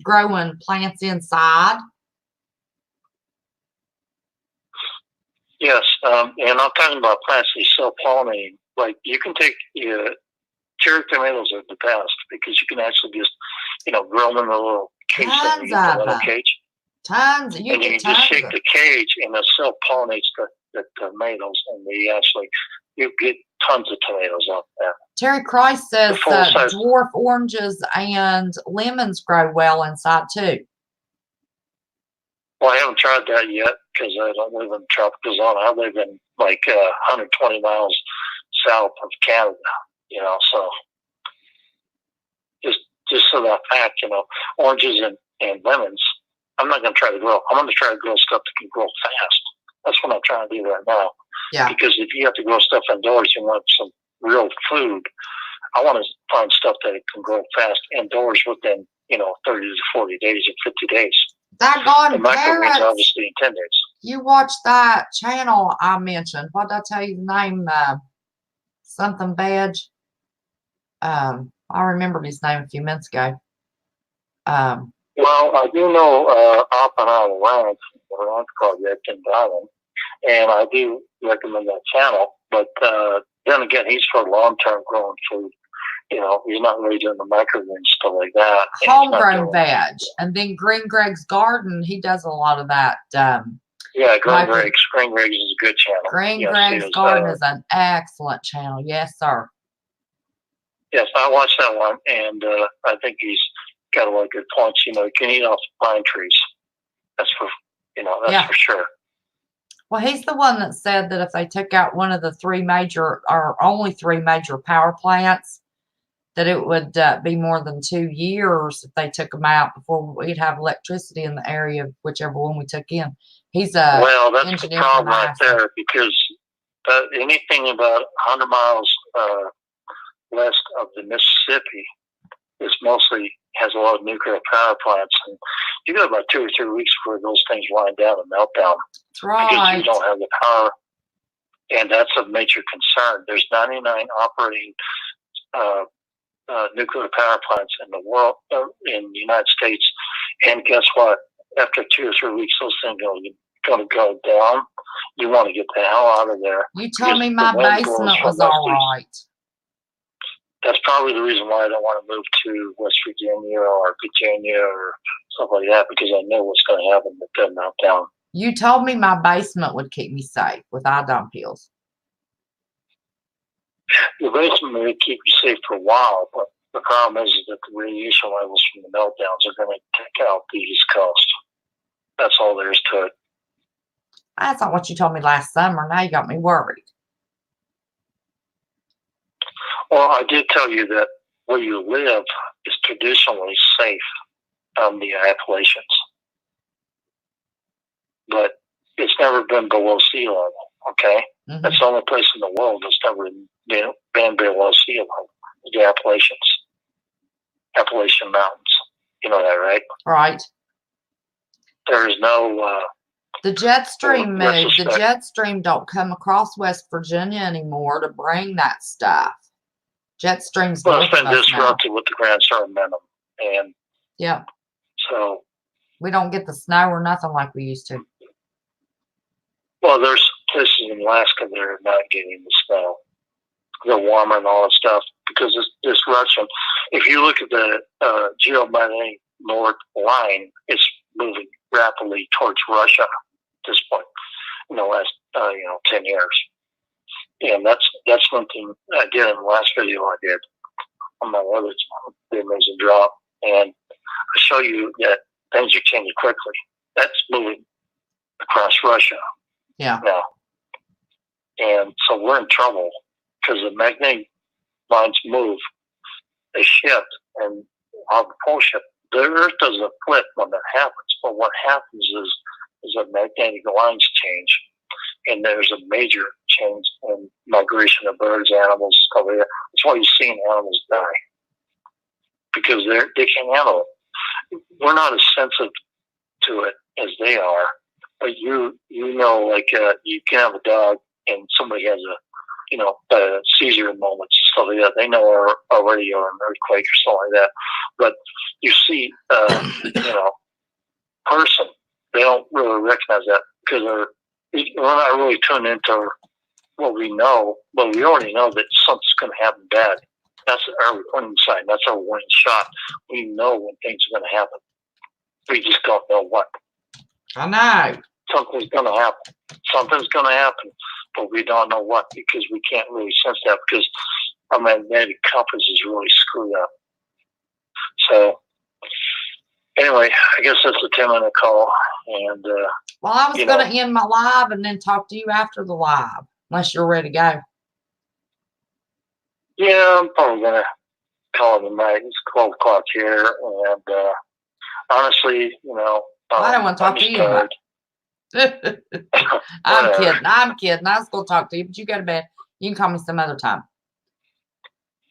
growing plants inside. Yes, and I'm talking about plants that self-pollinating. Like you can take cherry tomatoes are the best because you can actually just grow them in a little case. Tons of them. Cage. Tons. You can just shake the cage and it self-pollinates the tomatoes, and you get tons of tomatoes out there. Terry Christ says dwarf oranges and lemons grow well inside too. Well, I haven't tried that yet because I don't live in tropical zone. I live in 120 miles south of Canada, so just so that fact, oranges and lemons, I'm not going to try to grow. I'm going to try to grow stuff that can grow fast. That's what I'm trying to do right now. Yeah. Because if you have to grow stuff indoors, you want some real food. I want to find stuff that can grow fast indoors within, 30 to 40 days or 50 days. Daggone microgreens, obviously, in 10 days. You watch that channel I mentioned. What did I tell you the name? Something Veg. I remembered his name a few minutes ago. Well, I do know Up and Out Ranch, the Ranch Project in Diamond, and I do recommend that channel. But then again, he's for long-term growing food. He's not really doing the microgreens stuff like that. Homegrown veg. And then Green Greg's Garden, he does a lot of that. Yeah, Green Greg's is a good channel. Green Greg's Garden is an excellent channel. Yes, sir. Yes, I watched that one, and I think he's got a lot of good points. You can eat off pine trees. That's for for sure. Well, he's the one that said that if they took out one of the only three major power plants, that it would be more than 2 years if they took them out before we'd have electricity in the area, whichever one we took in. He's a well, that's the problem right there, because Anything about 100 miles west of the Mississippi is mostly has a lot of nuclear power plants, and you got about 2 or 3 weeks before those things wind down and melt down. That's right. Because you don't have the power, and that's a major concern. There's 99 operating nuclear power plants in the world, in the United States, and guess what? After 2 or 3 weeks, those things are going to go down. You want to get the hell out of there. You told me my basement was all right. That's probably the reason why I don't want to move to West Virginia or Virginia or stuff like that, because I know what's going to happen with that meltdown. You told me my basement would keep me safe with iodine pills. The basement may keep you safe for a while, but the problem is that the radiation levels from the meltdowns are going to take out the East Coast. That's all there is to it. That's not what you told me last summer. Now you got me worried. Well, I did tell you that where you live is traditionally safe on the Appalachians, but it's never been below sea level. Okay, that's the only place in the world that's never been below sea level. The Appalachian Mountains. You know that, right? Right. There is no. The jet stream moved. The jet stream don't come across West Virginia anymore to bring that stuff. Jet streams. Well, it's been disrupted with the Grand Momentum, and yeah. So we don't get the snow or nothing like we used to. Well, there's places in Alaska that are not getting the snow. They're warmer and all that stuff because it's disruption. If you look at the geomagnetic north line, it's moving rapidly towards Russia at this point in the last 10 years. And that's one thing I did in the last video I did on my weather channel, the Amazing Drop, and I show you that things are changing quickly. That's moving across Russia. Yeah. Now, and so we're in trouble because the magnetic lines move, they shift, and on the pole shift, the Earth doesn't flip when that happens. But what happens is that magnetic lines change, and there's a major change in migration of birds, animals, stuff like that. That's why you're seeing animals die, because they can't handle it. We're not as sensitive to it as they are. But you know, like you can have a dog and somebody has a seizure moments, stuff like that. They know already or an earthquake or something like that. But you see, person, they don't really recognize that because we're not really tuned into what we know. But we already know that something's going to happen bad. That's our warning sign. That's our warning shot. We know when things are going to happen. We just don't know what. I know. Something's going to happen. Something's going to happen, but we don't know what because we can't really sense that because our magnetic compass is really screwed up. So, anyway, I guess that's a 10-minute call. And well, I was going to end my live and then talk to you after the live, unless you're ready to go. Yeah, I'm probably going to call it tonight. It's 12 o'clock here, and honestly, I don't want to talk to you about it. I'm kidding. I was going to talk to you, but you go to bed. You can call me some other time.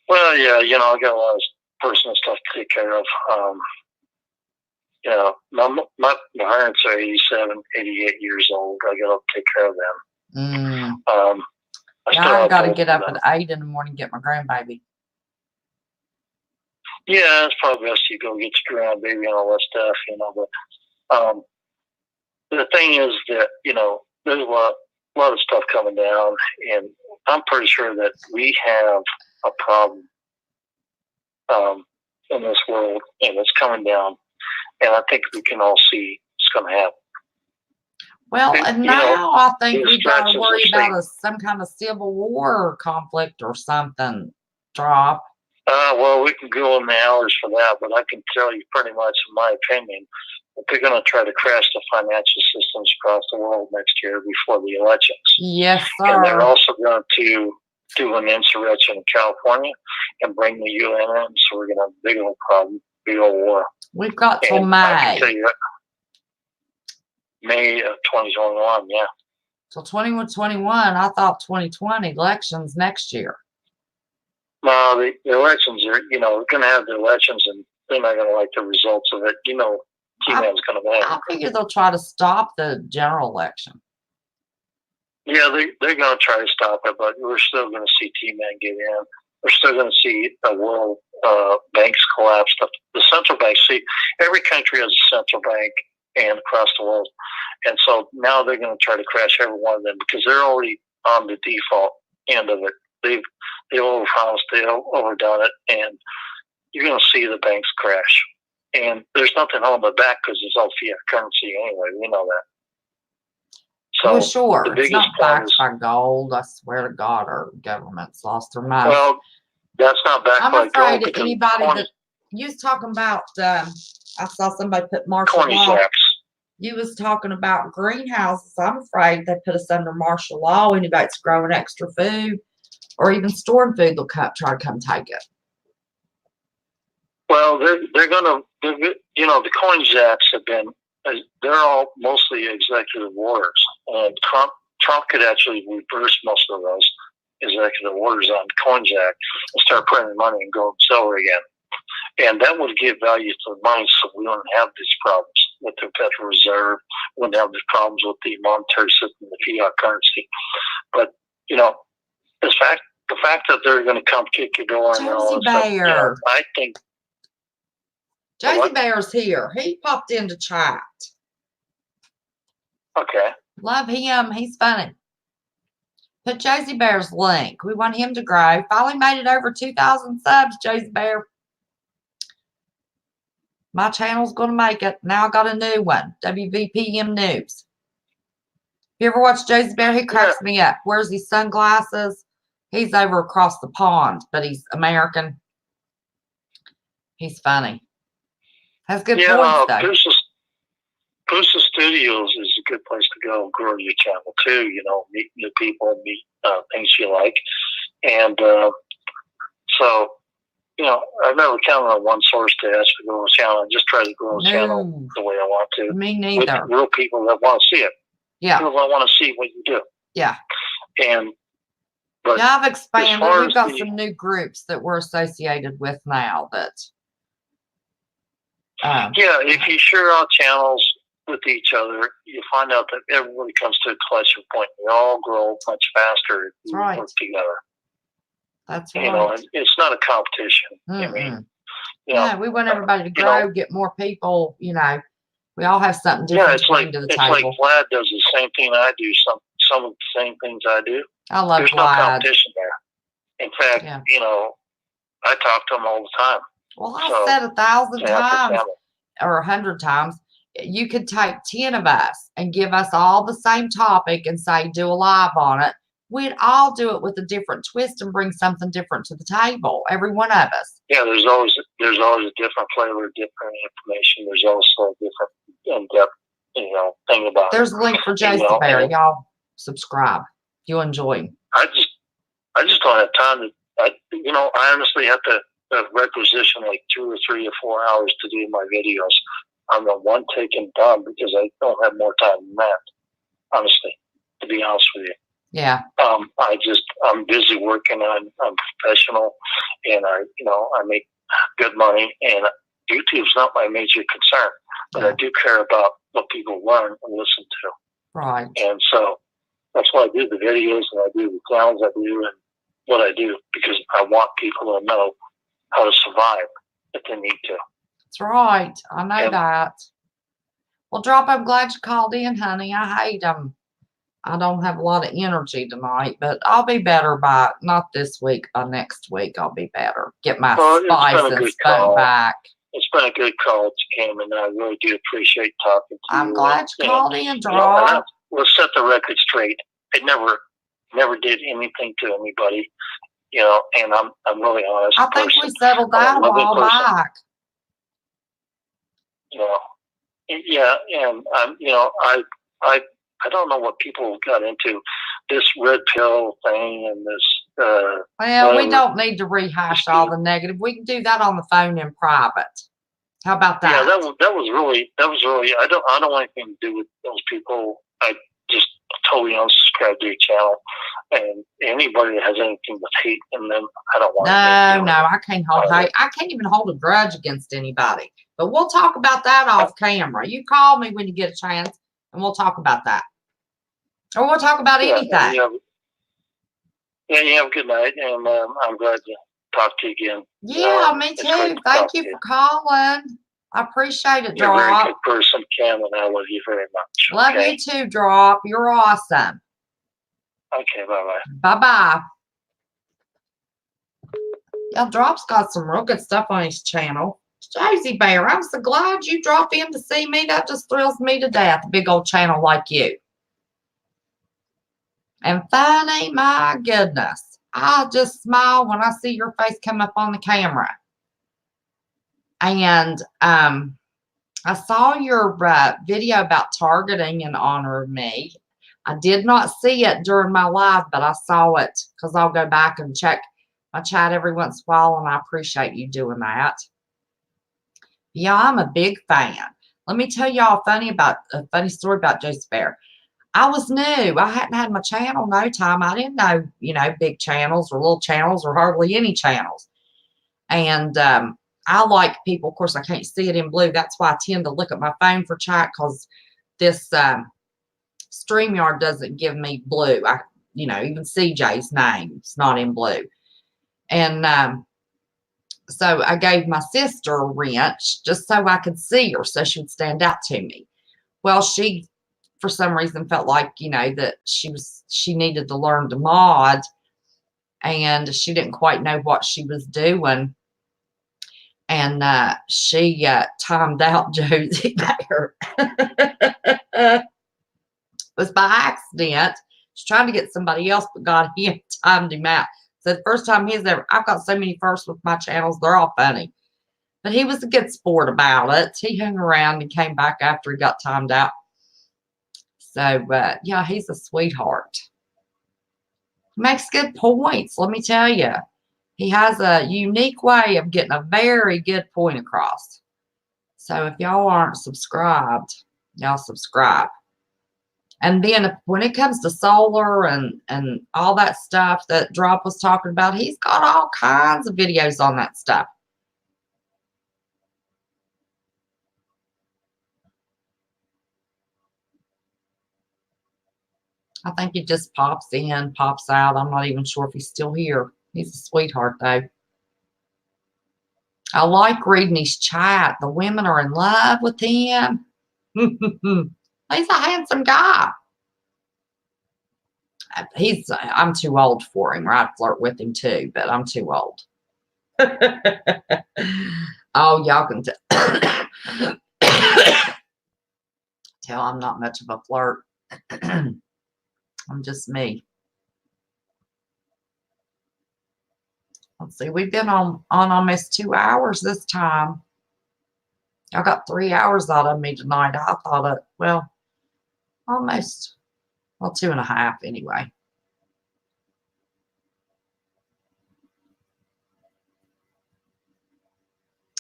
Well, yeah, I got a lot of personal stuff to take care of. My parents are 87, 88 years old. I got to take care of them. I've got to get up at 8 in the morning and get my grandbaby. Yeah, it's probably best you go get your grandbaby and all that stuff, but the thing is that, there's a lot of stuff coming down, and I'm pretty sure that we have a problem in this world, and it's coming down, and I think we can all see it's going to happen. Well, and now I think we've got to worry about some kind of civil war conflict or something, Drop. Well, we can go in the hours for that, but I can tell you pretty much, in my opinion, that they're going to try to crash the financial systems across the world next year before the elections. Yes, sir. And they're also going to do an insurrection in California and bring the UN in, so we're going to have a big old problem, big old war. We've got till May. May. I can tell you that. May of 2021, yeah. Till 2021, I thought 2020 elections next year. No, the elections are, going to have the elections, and they're not going to like the results of it. T-Man's going to win. I figure they'll try to stop the general election. Yeah, they're going to try to stop it, but we're still going to see T-Man get in. We're still going to see the world banks collapse. The central banks, see, every country has a central bank and across the world. And so now they're going to try to crash every one of them because they're already on the default end of it. They've overpromised, they've overdone it, and you're going to see the banks crash. And there's nothing holding it back because it's all fiat currency anyway. We know that. So well, sure, the it's biggest not part backed by gold. I swear to God, our government's lost their mind. well, that's not backed I'm by afraid gold that anybody that you was talking about, I saw somebody put martial corny law. sacks. You was talking about greenhouses. I'm afraid they put us under martial law. Anybody that's growing extra food or even storing food, they'll try to come take it. Well, they're going to, the coin jacks have been, they're all mostly executive orders. And Trump could actually reverse most of those executive orders on coin jack and start printing money and gold and silver again. And that would give value to the money so we don't have these problems with the Federal Reserve, we wouldn't have these problems with the monetary system, the fiat currency. But, the fact that they're going to come kick your door and all that stuff, I think Josie Bear's here. He popped into chat. Okay. Love him. He's funny. Put Josie Bear's link. We want him to grow. Finally made it over 2,000 subs, Josie Bear. My channel's going to make it. Now I got a new one. WVPM News. You ever watch Josie Bear? He cracks me up. Wears these sunglasses. He's over across the pond, but he's American. He's funny. Has good points, though. Pusa Studios is a good place to go and grow your channel, too. Meet new people, meet things you like. And so, I've never counted on one source to ask to grow a channel. I just try to grow a channel the way I want to. Me neither. With real people that want to see it. Yeah. People that want to see what you do. Yeah. But I've expanded. We've got some new groups that we're associated with now that. If you share out channels with each other, you find out that everybody comes to a collection point. We all grow much faster if we work together. That's right. It's not a competition. Mm-mm. I mean, we want everybody to grow, get more people. We all have something different to bring to the table. It's like Vlad does the same thing I do. Some of the same things I do. I love There's Vlad. no competition there. In fact, I talk to him all the time. Well, I said 1,000 times or 100 times, you could take 10 of us and give us all the same topic and say, do a live on it. We'd all do it with a different twist and bring something different to the table. Every one of us. Yeah, there's always a different flavor, different information. There's also a different in-depth, thing about it. There's a link for Josie Bear. Y'all subscribe. You'll enjoy him. I just don't have time to. I honestly have to requisition like 2 or 3 or 4 hours to do my videos. I'm the one taking done because I don't have more time than that. Honestly, to be honest with you. Yeah. I'm busy working. I'm professional, and I make good money, and YouTube's not my major concern, but I do care about what people learn and listen to. Right. And so that's why I do the videos and I do the sounds I do and what I do, because I want people to know how to survive if they need to. That's right. I know that. Well, Drop, I'm glad you called in, honey. I hate them. I don't have a lot of energy tonight, but I'll be better by, not this week, by next week I'll be better. Get my spice and spunk back. It's been a good call, Kim, and I really do appreciate talking to you. I'm glad you called in, Drop. We'll set the record straight. It never did anything to anybody, and I'm really honest. I think we settled down a while back. Yeah, and I don't know what people got into, this red pill thing and this. Well, we don't need to rehash all the negative. We can do that on the phone in private. How about that? Yeah, that was really. I don't want anything to do with those people. totally unsubscribe to your channel. And anybody that has anything with hate in them, I don't want No, I can't hold hate. I can't even hold a grudge against anybody. But we'll talk about that off camera. You call me when you get a chance, and we'll talk about that. Or we'll talk about anything. Yeah, you have a good night, and I'm glad to talk to you again. Yeah, me too. Thank you for calling. I appreciate it, Drop. You're a very good person, Kim, and I love you very much. Love you too, Drop. You're awesome. Okay, bye-bye. Bye-bye. Yeah, Drop's got some real good stuff on his channel. Josie Bear, I'm so glad you dropped in to see me. That just thrills me to death, a big old channel like you. And Fanny, my goodness, I just smile when I see your face come up on the camera. And I saw your video about targeting in honor of me. I did not see it during my live, but I saw it because I'll go back and check my chat every once in a while, and I appreciate you doing that. Yeah, I'm a big fan. Let me tell y'all a funny story about Josie Bear. I was new. I hadn't had my channel no time. I didn't know, big channels or little channels or hardly any channels. And I like people. Of course, I can't see it in blue. That's why I tend to look at my phone for chat, because this StreamYard doesn't give me blue. Even CJ's name, it's not in blue. And so I gave my sister a wrench just so I could see her, so she would stand out to me. Well, she, for some reason, felt like, that she needed to learn to mod, and she didn't quite know what she was doing. And she timed out Josie Bear. It was by accident. She's trying to get somebody else, but God, he timed him out. So the first time I've got so many firsts with my channels, they're all funny. But he was a good sport about it. He hung around and came back after he got timed out. So, yeah, he's a sweetheart. He makes good points, let me tell you. He has a unique way of getting a very good point across. So if y'all aren't subscribed, y'all subscribe. And then when it comes to solar and all that stuff that Drop was talking about, he's got all kinds of videos on that stuff. I think he just pops in, pops out. I'm not even sure if he's still here. He's a sweetheart, though. I like reading his chat. The women are in love with him. He's a handsome guy. I'm too old for him, or I'd flirt with him too, but I'm too old. Oh, y'all can tell I'm not much of a flirt. I'm just me. Let's see, we've been on almost 2 hours this time. I got 3 hours out of me tonight. I thought it, well, almost, well, 2.5 anyway.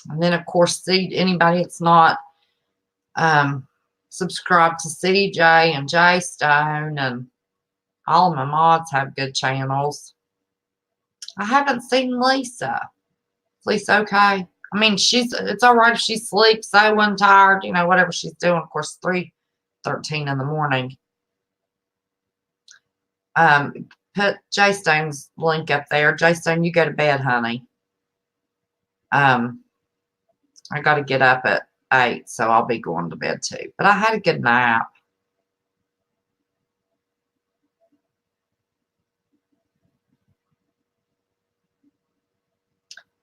And then, of course, anybody that's not subscribed to CJ and J Stone, and all of my mods have good channels. I haven't seen Lisa. Is Lisa okay? I mean, it's all right if she sleeps, so tired, whatever she's doing. Of course, 3:13 in the morning. Put J Stone's link up there. J Stone, you go to bed, honey. I got to get up at 8, so I'll be going to bed too. But I had a good nap.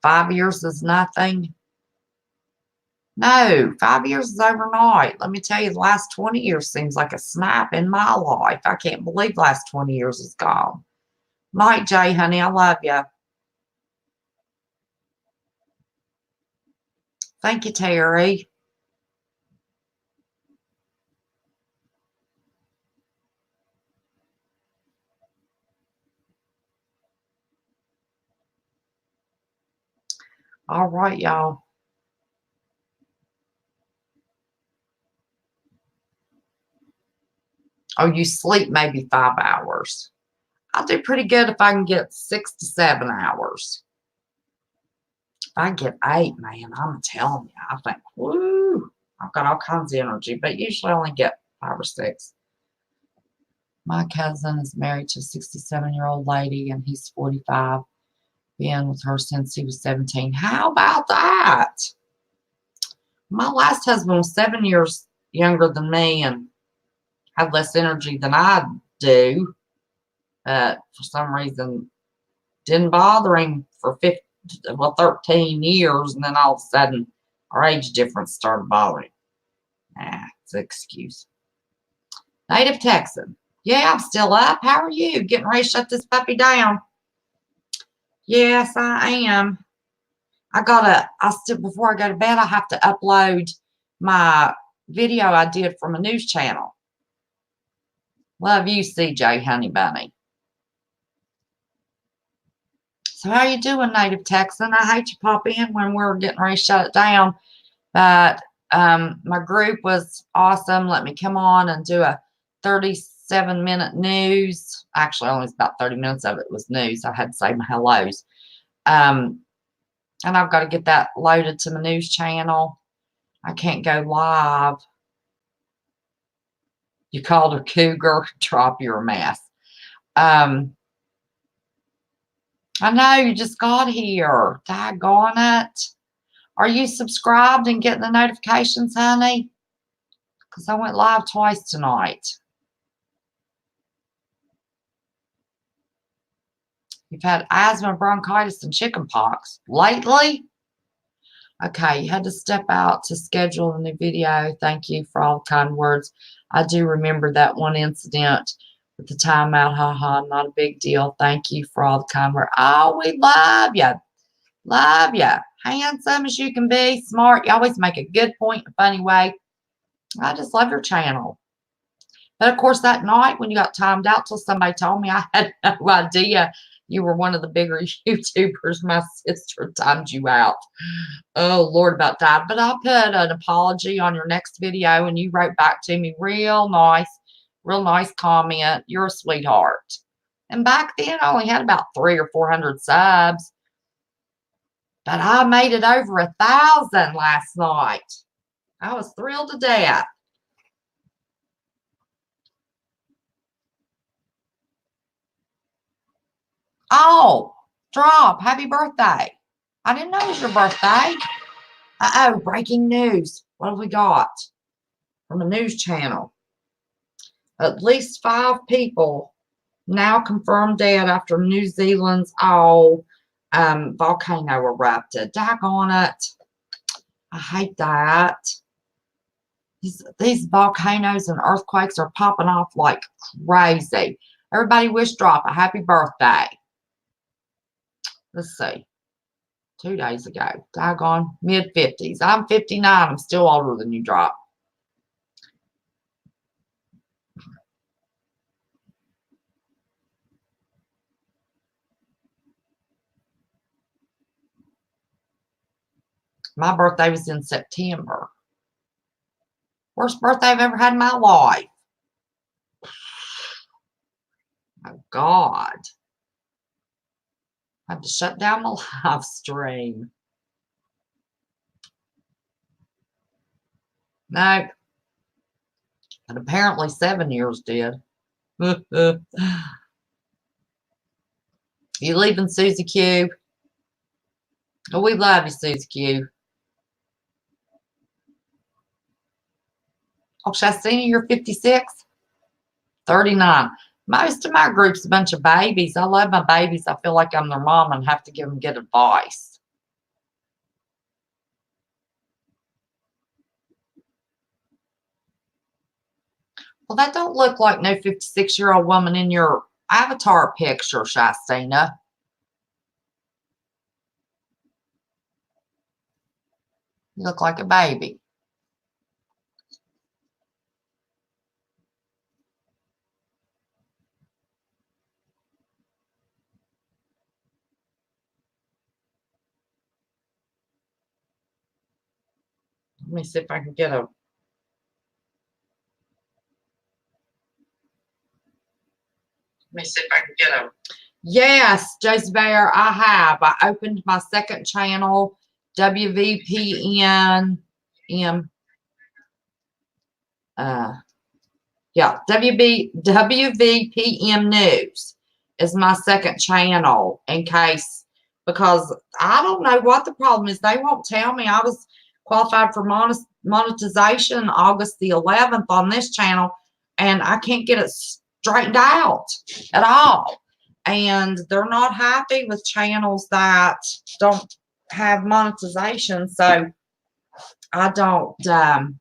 $5 years is nothing. No, 5 years is overnight. Let me tell you, the last 20 years seems like a snap in my life. I can't believe the last 20 years is gone. Night, Jay, honey. I love you. Thank you, Terry. All right, y'all. Oh, you sleep maybe 5 hours. I'll do pretty good if I can get 6 to 7 hours. If I get 8, man, I'm telling you, I think, woo, I've got all kinds of energy, but usually I only get 5 or 6. My cousin is married to a 67-year-old lady, and he's 45. Been with her since he was 17. How about that? My last husband was 7 years younger than me and had less energy than I do. For some reason, didn't bother him for 13 years, and then all of a sudden, our age difference started bothering him. It's an excuse. Native Texan. Yeah, I'm still up. How are you? Getting ready to shut this puppy down. Yes, I am. Before I go to bed, I have to upload my video I did from a news channel. Love you, CJ Honey Bunny. So how you doing, Native Texan? I hate you pop in when we're getting ready to shut it down. But my group was awesome. Let me come on and do a 37-minute news. Actually, only about 30 minutes of it was news. I had to say my hellos. And I've got to get that loaded to my news channel. I can't go live. You called her cougar. Drop your mess. I know you just got here. Daggone it. Are you subscribed and getting the notifications, honey? Because I went live twice tonight. You've had asthma, bronchitis, and chicken pox lately? Okay, you had to step out to schedule a new video. Thank you for all the kind words. I do remember that one incident with the timeout. Haha, not a big deal. Thank you for all the kind words. Oh, we love you. Love you. Handsome as you can be. Smart. You always make a good point in a funny way. I just love your channel. But of course, that night when you got timed out till somebody told me, I had no idea you were one of the bigger YouTubers. My sister timed you out. Oh, Lord, about that. But I'll put an apology on your next video, and you wrote back to me real nice comment. You're a sweetheart. And back then, I only had about 300 or 400 subs. But I made it over 1,000 last night. I was thrilled to death. Oh, Drop, happy birthday. I didn't know it was your birthday. Uh-oh, breaking news. What have we got from a news channel? At least 5 people now confirmed dead after New Zealand's volcano erupted. Daggone it. I hate that. These volcanoes and earthquakes are popping off like crazy. Everybody wish Drop a happy birthday. Let's see. 2 days ago. Doggone mid-50s. I'm 59. I'm still older than you, Drop. My birthday was in September. Worst birthday I've ever had in my life. Oh, God. I had to shut down the live stream. No. But apparently 7 years did. You leaving, Susie Q? Oh, we love you, Susie Q. Oh, Shastina, you're 56? 39. Most of my group's a bunch of babies. I love my babies. I feel like I'm their mom and have to give them good advice. Well, that don't look like no 56-year-old woman in your avatar picture, Shastina. You look like a baby. Let me see if I can get a... me see if I can get them. Yes, Josie Bear, I have. I opened my second channel, WVPN. Yeah, WVPM News is my second channel in case, because I don't know what the problem is. They won't tell me. I was qualified for monetization August the 11th on this channel, and I can't get it straightened out at all. And they're not happy with channels that don't have monetization. So I don't know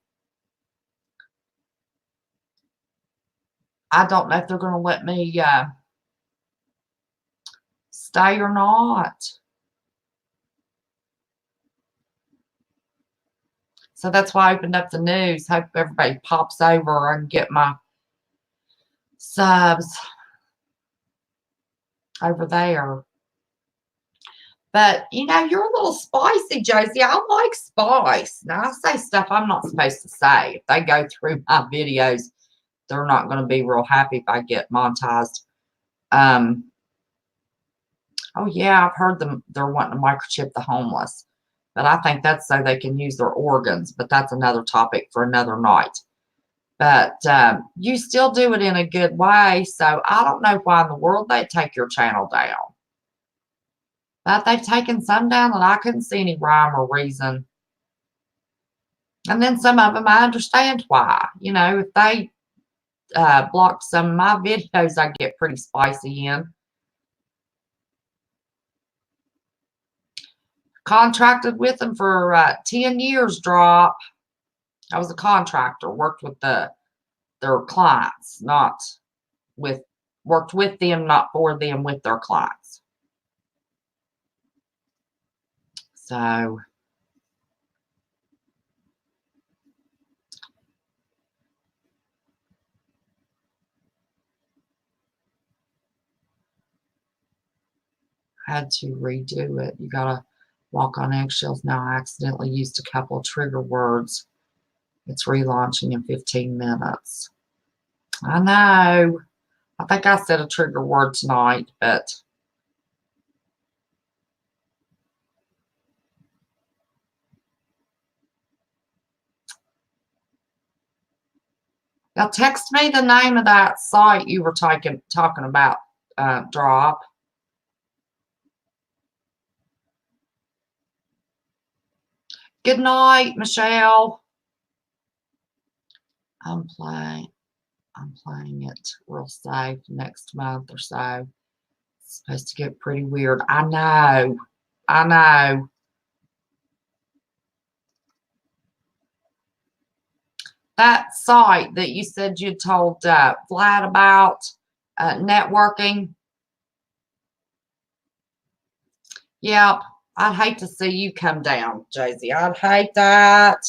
if they're going to let me stay or not. So that's why I opened up the news. Hope everybody pops over and get my subs over there. But, you know, you're a little spicy, Josie. I like spice. Now, I say stuff I'm not supposed to say. If they go through my videos, they're not going to be real happy if I get monetized. Oh, yeah, I've heard they're wanting to microchip the homeless. But I think that's so they can use their organs. But that's another topic for another night. But you still do it in a good way. So I don't know why in the world they'd take your channel down. But they've taken some down and I couldn't see any rhyme or reason. And then some of them I understand why. You know, if they blocked some of my videos, I get pretty spicy in. Contracted with them for 10 years, drop. I was a contractor, worked with their clients, worked with them, not for them, with their clients. So I had to redo it. You gotta walk on eggshells now. I accidentally used a couple of trigger words. It's relaunching in 15 minutes. I know. I think I said a trigger word tonight, but now text me the name of that site you were talking about, drop. Good night, Michelle. I'm playing it real safe next month or so. It's supposed to get pretty weird. I know. That site that you said you told Vlad about, networking. Yep. I'd hate to see you come down, Josie. I'd hate that.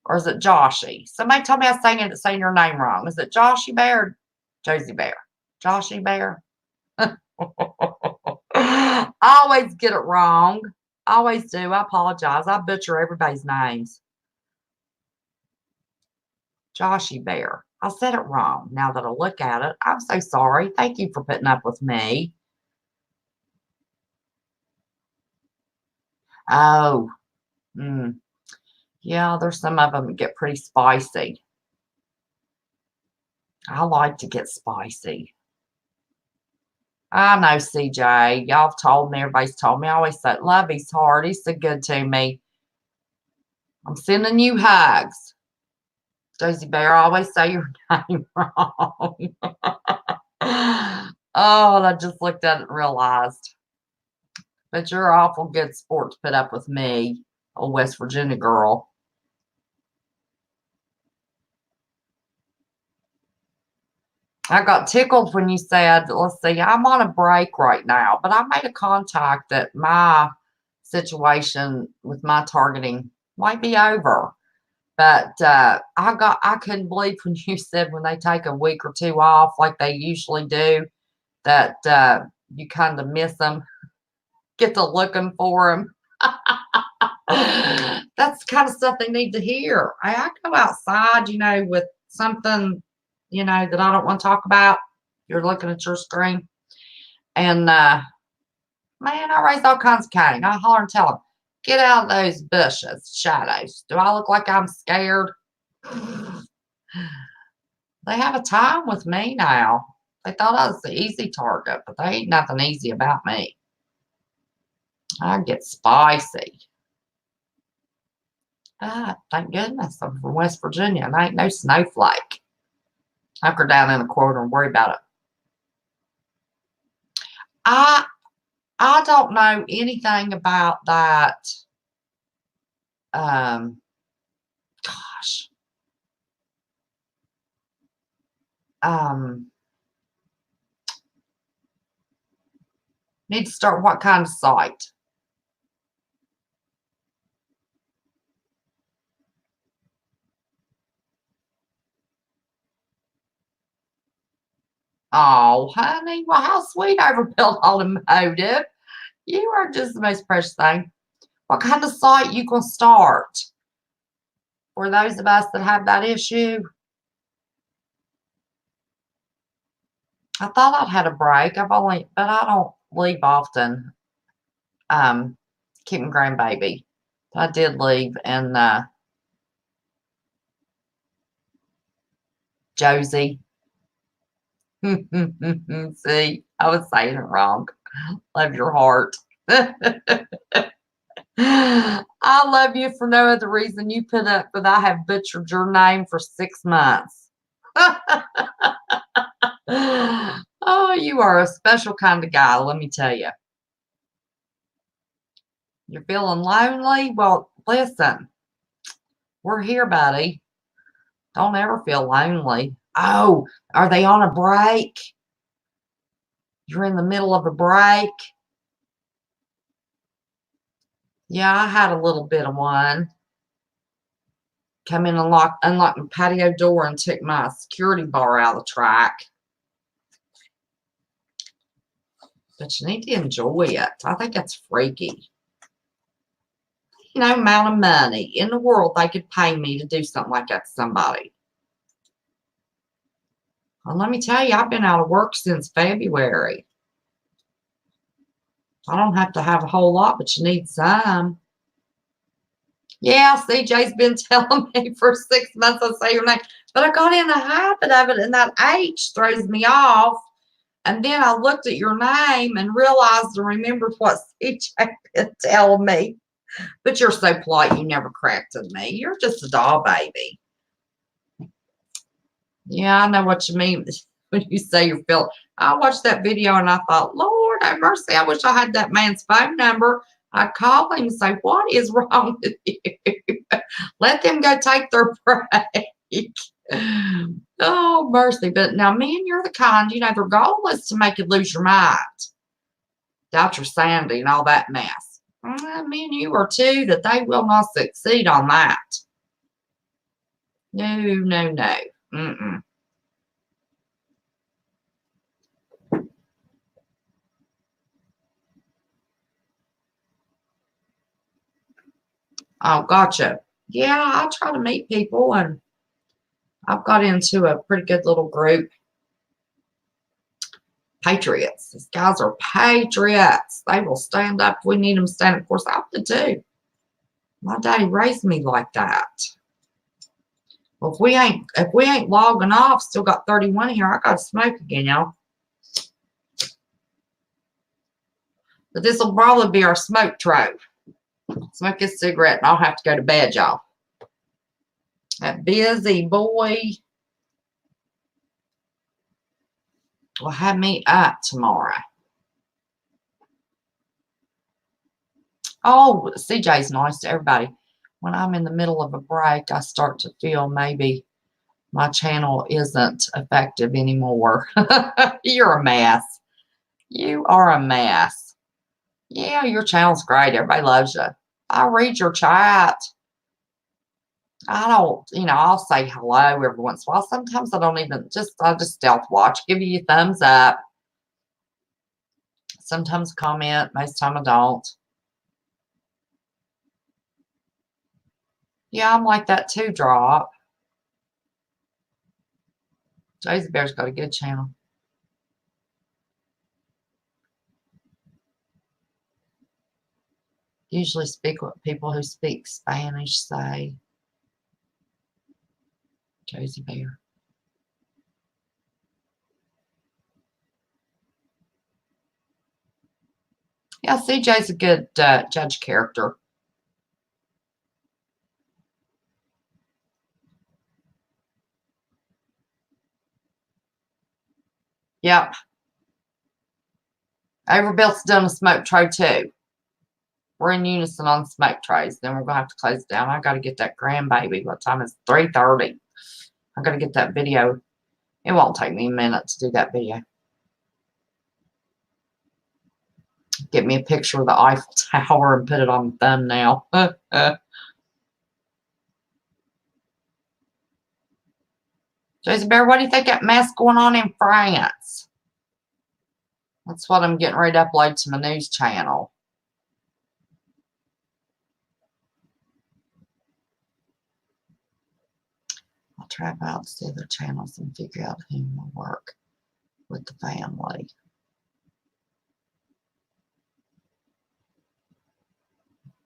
Or is it Joshy? Somebody told me I was saying your name wrong. Is it Joshy Bear or Josie Bear? Joshy Bear? I always get it wrong. I always do. I apologize. I butcher everybody's names. Joshy Bear. I said it wrong. Now that I look at it, I'm so sorry. Thank you for putting up with me. Oh. Yeah, there's some of them that get pretty spicy. I like to get spicy. I know, CJ. Y'all have told me. Everybody's told me. I always say, love his heart. He's so good to me. I'm sending you hugs. Josie Bear, I always say your name wrong. Oh, and I just looked at it and realized. But you're an awful good sport to put up with me, a West Virginia girl. I got tickled when you said, let's see, I'm on a break right now, but I made a contact that my situation with my targeting might be over. But I couldn't believe when you said when they take a week or two off like they usually do, that you kind of miss them, get to looking for them. That's the kind of stuff they need to hear. I go outside, with something, that I don't want to talk about. You're looking at your screen. And, man, I raise all kinds of cane. I holler and tell them, get out of those bushes, shadows. Do I look like I'm scared? They have a time with me now. They thought I was the easy target, but they ain't nothing easy about me. I get spicy. Ah, thank goodness I'm from West Virginia and I ain't no snowflake. I go down in the corner and worry about it. I don't know anything about that. Gosh. Need to start what kind of site? Oh, honey, well, how sweet overbuilt automotive. You are just the most precious thing. What kind of site you gonna start? For those of us that have that issue. I thought I'd had a break. But I don't leave often. Keeping grandbaby. I did leave and Josie. See, I was saying it wrong. Love your heart. I love you for no other reason. You put up that I have butchered your name for 6 months. Oh, you are a special kind of guy, let me tell you. You're feeling lonely? Well, listen, we're here, buddy. Don't ever feel lonely. Oh, are they on a break? You're in the middle of a break? Yeah, I had a little bit of one. Come in and unlocked the patio door and took my security bar out of the track. But you need to enjoy it. I think that's freaky. No amount of money in the world they could pay me to do something like that to somebody. Well, let me tell you, I've been out of work since February. I don't have to have a whole lot, but you need some. Yeah, CJ's been telling me for 6 months I say your name, but I got in the habit of it, and that H throws me off. And then I looked at your name and realized and remembered what CJ been telling me. But you're so polite, you never corrected me. You're just a doll baby. Yeah, I know what you mean when you say you're feeling. I watched that video and I thought, Lord have mercy, I wish I had that man's phone number. I'd call him and say, what is wrong with you? Let them go take their break. Oh, mercy. But now, men, you're the kind, their goal is to make you lose your mind. Doubt your sanity and all that mess. Me and you are too, that they will not succeed on that. No, no, no. Mm-mm. Oh, gotcha. Yeah, I try to meet people, and I've got into a pretty good little group. Patriots. These guys are patriots. They will stand up if we need them to stand up. Of course, I did too. My daddy raised me like that. Well, if we ain't logging off, still got 31 here. I gotta smoke again, y'all. But this will probably be our smoke trove. Smoke this cigarette and I'll have to go to bed, y'all. That busy boy will have me up tomorrow. Oh, CJ's nice to everybody. When I'm in the middle of a break, I start to feel maybe my channel isn't effective anymore. You're a mess. You are a mess. Yeah, your channel's great. Everybody loves you. I read your chat. I don't, I'll say hello every once in a while. Sometimes I don't even, I just stealth watch, give you a thumbs up. Sometimes comment, most time I don't. Yeah, I'm like that too, Drop. Josie Bear's got a good channel. Usually speak what people who speak Spanish say. Josie Bear. Yeah, CJ's a good judge character. Yep. Overbuilt's done a smoke tray too. We're in unison on smoke trays. Then we're going to have to close it down. I got to get that grandbaby. What time is 3:30? I got to get that video. It won't take me a minute to do that video. Get me a picture of the Eiffel Tower and put it on the thumbnail. Jason Bear, what do you think that mess going on in France? That's what I'm getting ready to upload to my news channel. I'll try out the other channels and figure out who will work with the family.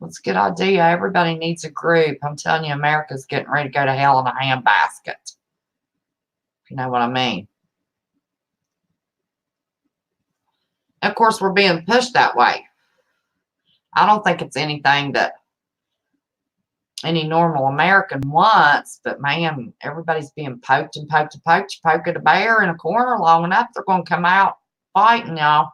That's a good idea. Everybody needs a group. I'm telling you, America's getting ready to go to hell in a handbasket. If you know what I mean. Of course, we're being pushed that way. I don't think it's anything that any normal American wants, but man, everybody's being poked and poked and poked. You poke at a bear in a corner long enough, they're going to come out fighting y'all.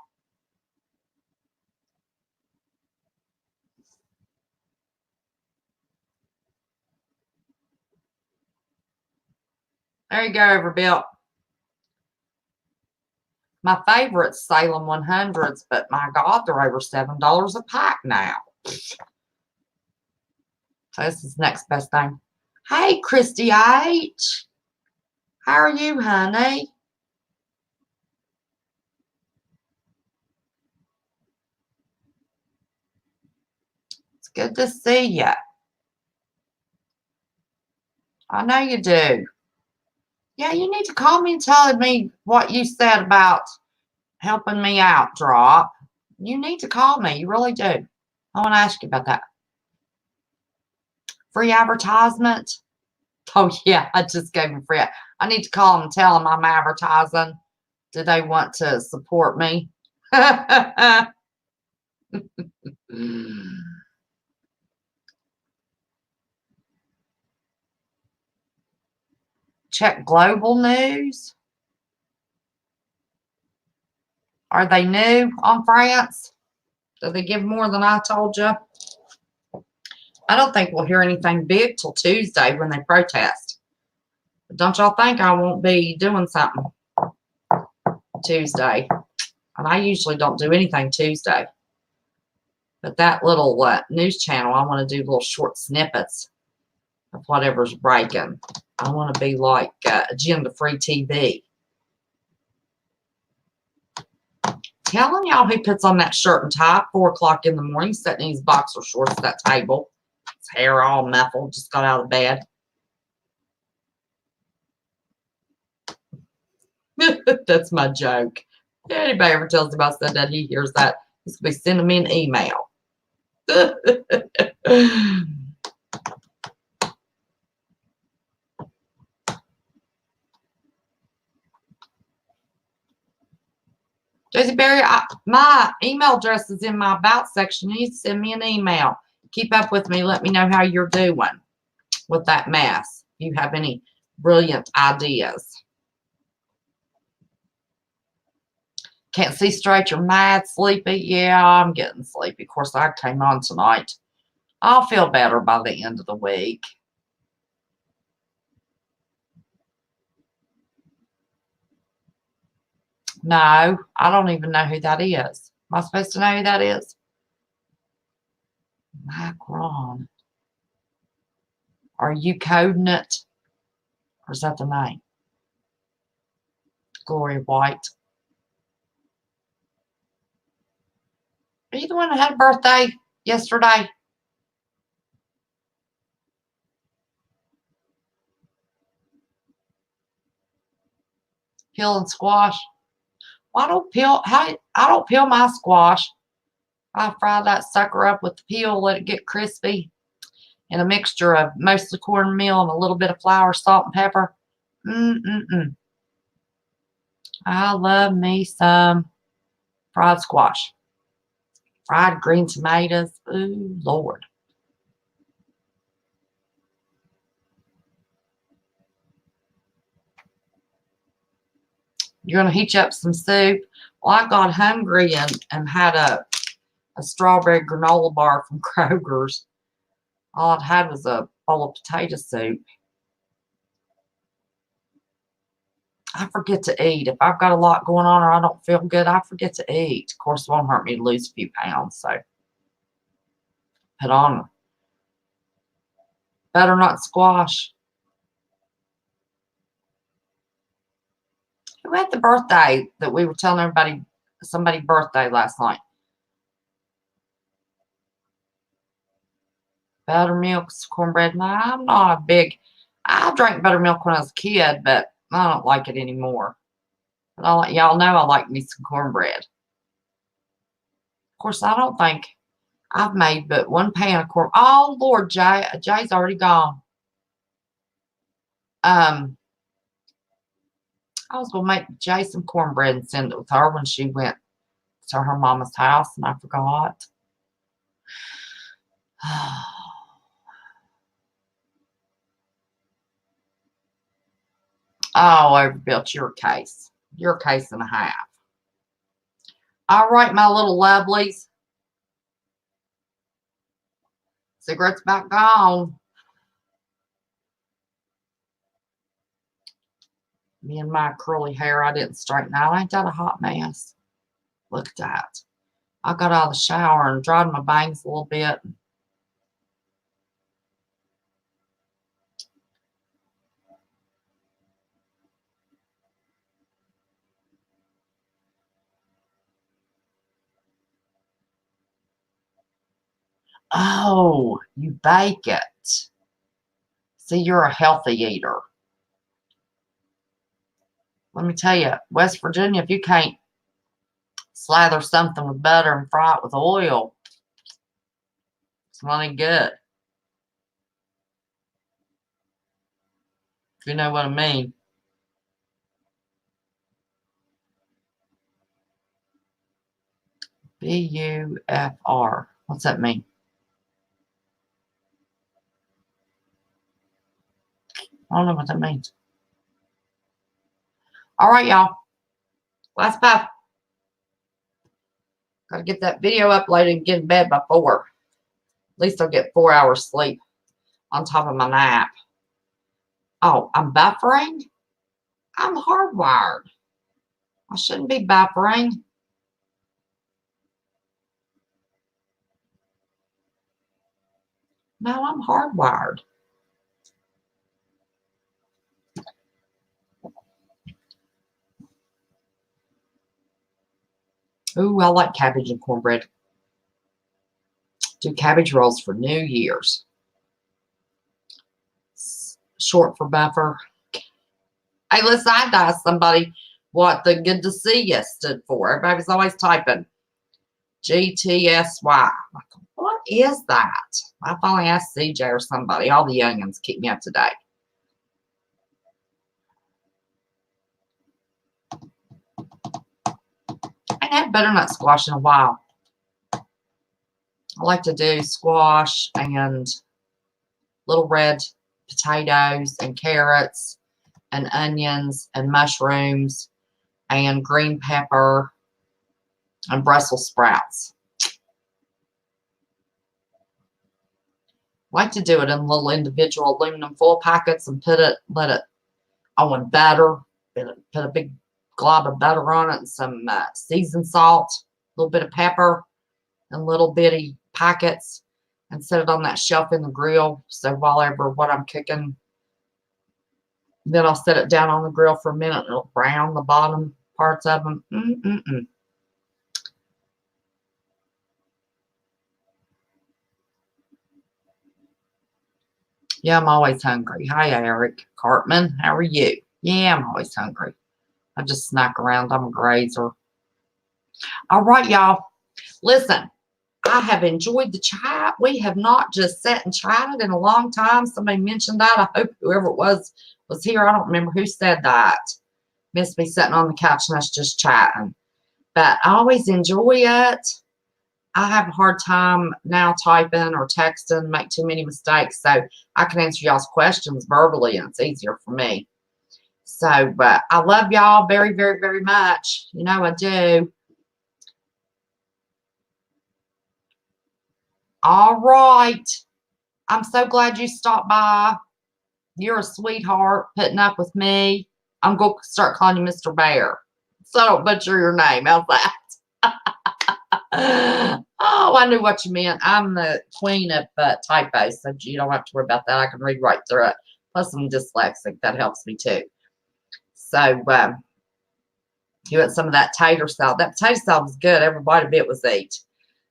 There you go, Overbuilt. My favorite's Salem 100s, but my God, they're over $7 a pack now. So this is the next best thing. Hey, Christy H. How are you, honey? It's good to see you. I know you do. Yeah, you need to call me and tell me what you said about helping me out, Drop. You need to call me. You really do. I want to ask you about that. Free advertisement? Oh, yeah, I just gave them free. I need to call them and tell them I'm advertising. Do they want to support me? Check global news. Are they new on France? Did they give more than I told you? I don't think we'll hear anything big till Tuesday when they protest. But don't y'all think I won't be doing something Tuesday? And I usually don't do anything Tuesday. But that little news channel, I want to do little short snippets of whatever's breaking. I want to be like agenda-free TV. Telling y'all he puts on that shirt and tie at 4 o'clock in the morning, sitting in his boxer shorts at that table. His hair all muffled, just got out of bed. That's my joke. If anybody ever tells him I said that, he hears that, he's going to be sending me an email. Josie Berry, my email address is in my about section. You need to send me an email. Keep up with me. Let me know how you're doing with that mess. If you have any brilliant ideas. Can't see straight. You're mad, sleepy. Yeah, I'm getting sleepy. Of course, I came on tonight. I'll feel better by the end of the week. No, I don't even know who that is. Am I supposed to know who that is? Macron. Are you coding it? Or is that the name? Gloria White. Are you the one that had a birthday yesterday? Peel and squash. Well, I don't peel my squash I fry that sucker up with the peel, let it get crispy, and a mixture of mostly cornmeal and a little bit of flour, salt, and pepper. I love me some fried squash. Fried green tomatoes. Ooh, Lord. You're going to heat you up some soup. Well, I got hungry and had a strawberry granola bar from Kroger's. All I'd had was a bowl of potato soup. I forget to eat. If I've got a lot going on or I don't feel good, I forget to eat. Of course, it won't hurt me to lose a few pounds. So, put on butternut squash. Who had the birthday that we were telling everybody, somebody's birthday last night? Buttermilk, cornbread. No, I'm not a big, I drank buttermilk when I was a kid, but I don't like it anymore. But y'all know I like me some cornbread. Of course, I don't think I've made but one pan of corn. Oh, Lord, Jay's already gone. I was going to make Jay some cornbread and send it with her when she went to her mama's house, and I forgot. Oh, overbuilt your case. Your case and a half. All right, my little lovelies. Cigarette's about gone. Me and my curly hair, I didn't straighten out. Ain't that a hot mess? Look at that. I got out of the shower and dried my bangs a little bit. Oh, you bake it. See, you're a healthy eater. Let me tell you, West Virginia, if you can't slather something with butter and fry it with oil, it's not any good. If you know what I mean. B-U-F-R. What's that mean? I don't know what that means. All right, y'all. Last puff. Got to get that video uploaded and get in bed by 4. At least I'll get 4 hours sleep on top of my nap. Oh, I'm buffering? I'm hardwired. I shouldn't be buffering. No, I'm hardwired. Ooh, I like cabbage and cornbread. Do cabbage rolls for New Year's. Short for buffer. Hey, listen, I asked somebody what the good to see you stood for. Everybody was always typing GTSY. What is that? I finally asked CJ or somebody. All the youngins keep me up to date. I ain't had butternut squash in a while. I like to do squash and little red potatoes and carrots and onions and mushrooms and green pepper and Brussels sprouts. I like to do it in little individual aluminum foil packets and let it on butter. Put a big glob of butter on it and some seasoned salt, a little bit of pepper, and little bitty packets, and set it on that shelf in the grill. So whatever what I'm cooking, then I'll set it down on the grill for a minute. It'll brown the bottom parts of them. Yeah, I'm always hungry. Hi, Eric Cartman. How are you? Yeah, I'm always hungry. I just snack around. I'm a grazer. All right, y'all. Listen, I have enjoyed the chat. We have not just sat and chatted in a long time. Somebody mentioned that. I hope whoever it was here. I don't remember who said that. Missed me sitting on the couch and us just chatting. But I always enjoy it. I have a hard time now typing or texting, make too many mistakes. So I can answer y'all's questions verbally and it's easier for me. So, but I love y'all very, very, very much. You know I do. All right. I'm so glad you stopped by. You're a sweetheart putting up with me. I'm going to start calling you Mr. Bear. So I don't butcher your name. How's that? Oh, I knew what you meant. I'm the queen of typos, so you don't have to worry about that. I can read right through it. Plus, I'm dyslexic. That helps me too. So, you want some of that tater salad. That potato salad was good. Every bite of it was eat.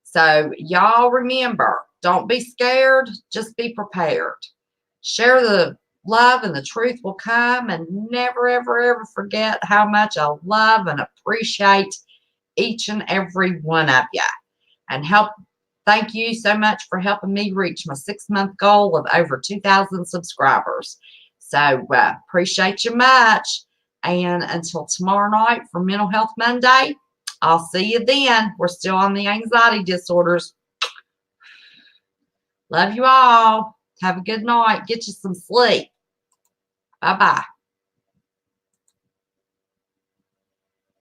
So, y'all remember, don't be scared. Just be prepared. Share the love and the truth will come. And never, ever, ever forget how much I love and appreciate each and every one of you. And thank you so much for helping me reach my 6-month goal of over 2,000 subscribers. So, appreciate you much. And until tomorrow night for Mental Health Monday, I'll see you then. We're still on the anxiety disorders. Love you all. Have a good night. Get you some sleep. Bye-bye.